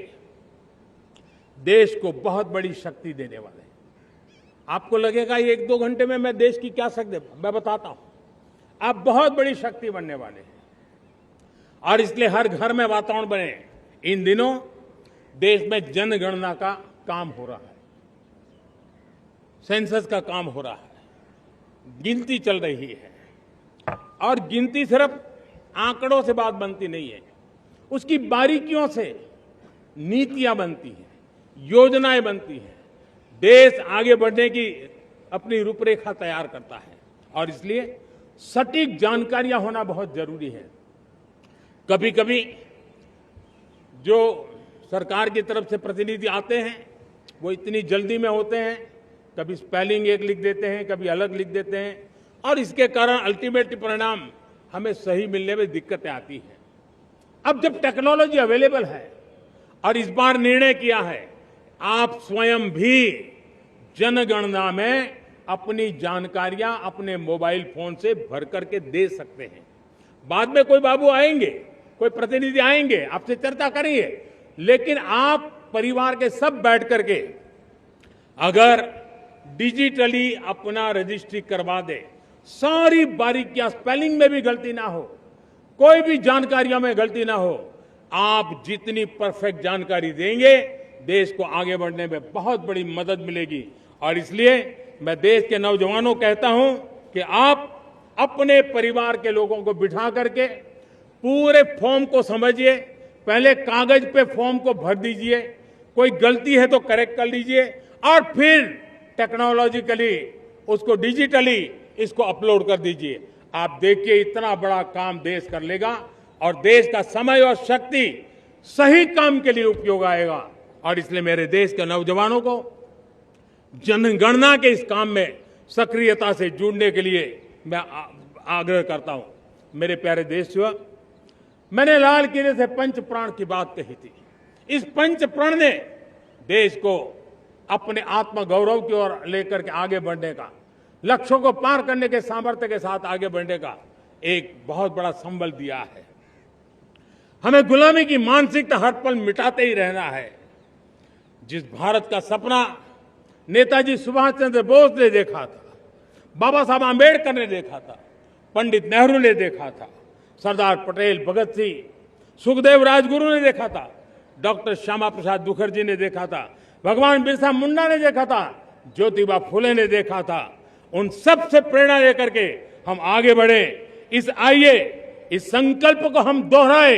देश को बहुत बड़ी शक्ति देने वाले हैं। आपको लगेगा ये 1-2 घंटे में मैं देश की क्या शक्ति, मैं बताता हूं, आप बहुत बड़ी शक्ति बनने वाले हैं। और इसलिए हर घर में वातावरण बने। इन दिनों देश में जनगणना का काम हो रहा है, सेंसस का काम हो रहा है, गिनती चल रही है। और गिनती सिर्फ आंकड़ों से बात बनती नहीं है, उसकी बारीकियों से नीतियां बनती हैं, योजनाएं बनती हैं, देश आगे बढ़ने की अपनी रूपरेखा तैयार करता है। और इसलिए सटीक जानकारियां होना बहुत जरूरी है। कभी कभी जो सरकार की तरफ से प्रतिनिधि आते हैं वो इतनी जल्दी में होते हैं, कभी स्पेलिंग एक लिख देते हैं, कभी अलग लिख देते हैं, और इसके कारण अल्टीमेट परिणाम हमें सही मिलने में दिक्कतें आती हैं। अब जब टेक्नोलॉजी अवेलेबल है और इस बार निर्णय किया है, आप स्वयं भी जनगणना में अपनी जानकारियां अपने मोबाइल फोन से भर करके दे सकते हैं। बाद में कोई बाबू आएंगे, कोई प्रतिनिधि आएंगे, आपसे चर्चा करेंगे, लेकिन आप परिवार के सब बैठ करके अगर डिजिटली अपना रजिस्ट्री करवा दे, सारी बारीकियां, स्पेलिंग में भी गलती ना हो, कोई भी जानकारियों में गलती ना हो, आप जितनी परफेक्ट जानकारी देंगे देश को आगे बढ़ने में बहुत बड़ी मदद मिलेगी। और इसलिए मैं देश के नौजवानों को कहता हूं कि आप अपने परिवार के लोगों को बिठा करके पूरे फॉर्म को समझिए। पहले कागज पे फॉर्म को भर दीजिए, कोई गलती है तो करेक्ट कर लीजिए, और फिर टेक्नोलॉजिकली उसको डिजिटली इसको अपलोड कर दीजिए। आप देखिए इतना बड़ा काम देश कर लेगा और देश का समय और शक्ति सही काम के लिए उपयोग आएगा। और इसलिए मेरे देश के नौजवानों को जनगणना के इस काम में सक्रियता से जुड़ने के लिए मैं आग्रह करता हूं। मेरे प्यारे देशवासियों, मैंने लाल किले से पंच प्राण की बात कही थी। इस पंच प्राण ने देश को अपने आत्मगौरव की ओर लेकर के आगे बढ़ने का, लक्ष्यों को पार करने के सामर्थ्य के साथ आगे बढ़ने का एक बहुत बड़ा संबल दिया है। हमें गुलामी की मानसिकता हर पल मिटाते ही रहना है। जिस भारत का सपना नेताजी सुभाष चंद्र बोस ने देखा था, बाबा साहब आंबेडकर ने देखा था, पंडित नेहरू ने देखा था, सरदार पटेल, भगत सिंह, सुखदेव राजगुरु ने देखा था, डॉक्टर श्यामा प्रसाद मुखर्जी ने देखा था, भगवान बिरसा मुंडा ने देखा था, ज्योतिबा फुले ने देखा था, उन सब से प्रेरणा लेकर के हम आगे बढ़े। इस संकल्प को हम दोहराए,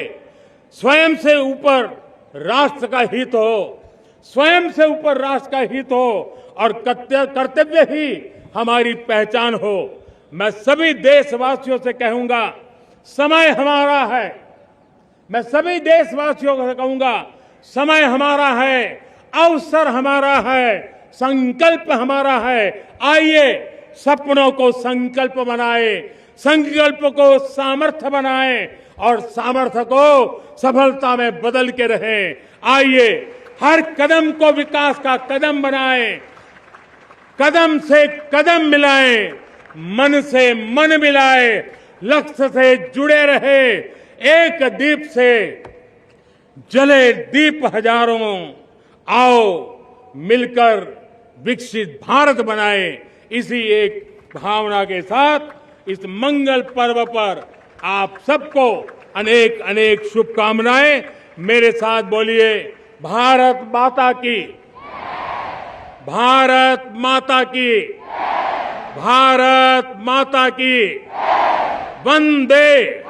स्वयं से ऊपर राष्ट्र का हित हो, स्वयं से ऊपर राष्ट्र का हित हो और कर्तव्य ही हमारी पहचान हो। मैं सभी देशवासियों से कहूंगा, समय हमारा है। मैं सभी देशवासियों से कहूंगा, समय हमारा है, अवसर हमारा है, संकल्प हमारा है। आइए सपनों को संकल्प बनाए, संकल्प को सामर्थ्य बनाए और सामर्थ्य को सफलता में बदल के रहें। आइए हर कदम को विकास का कदम बनाएं, कदम से कदम मिलाएं, मन से मन मिलाएं, लक्ष्य से जुड़े रहे, एक दीप से जले दीप हजारों, आओ मिलकर विकसित भारत बनाए। इसी एक भावना के साथ इस मंगल पर्व पर आप सबको अनेक अनेक शुभकामनाएं। मेरे साथ बोलिए, भारत माता की, भारत माता की, भारत माता की, वंदे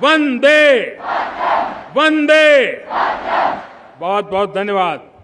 वंदे वंदे। बहुत बहुत धन्यवाद।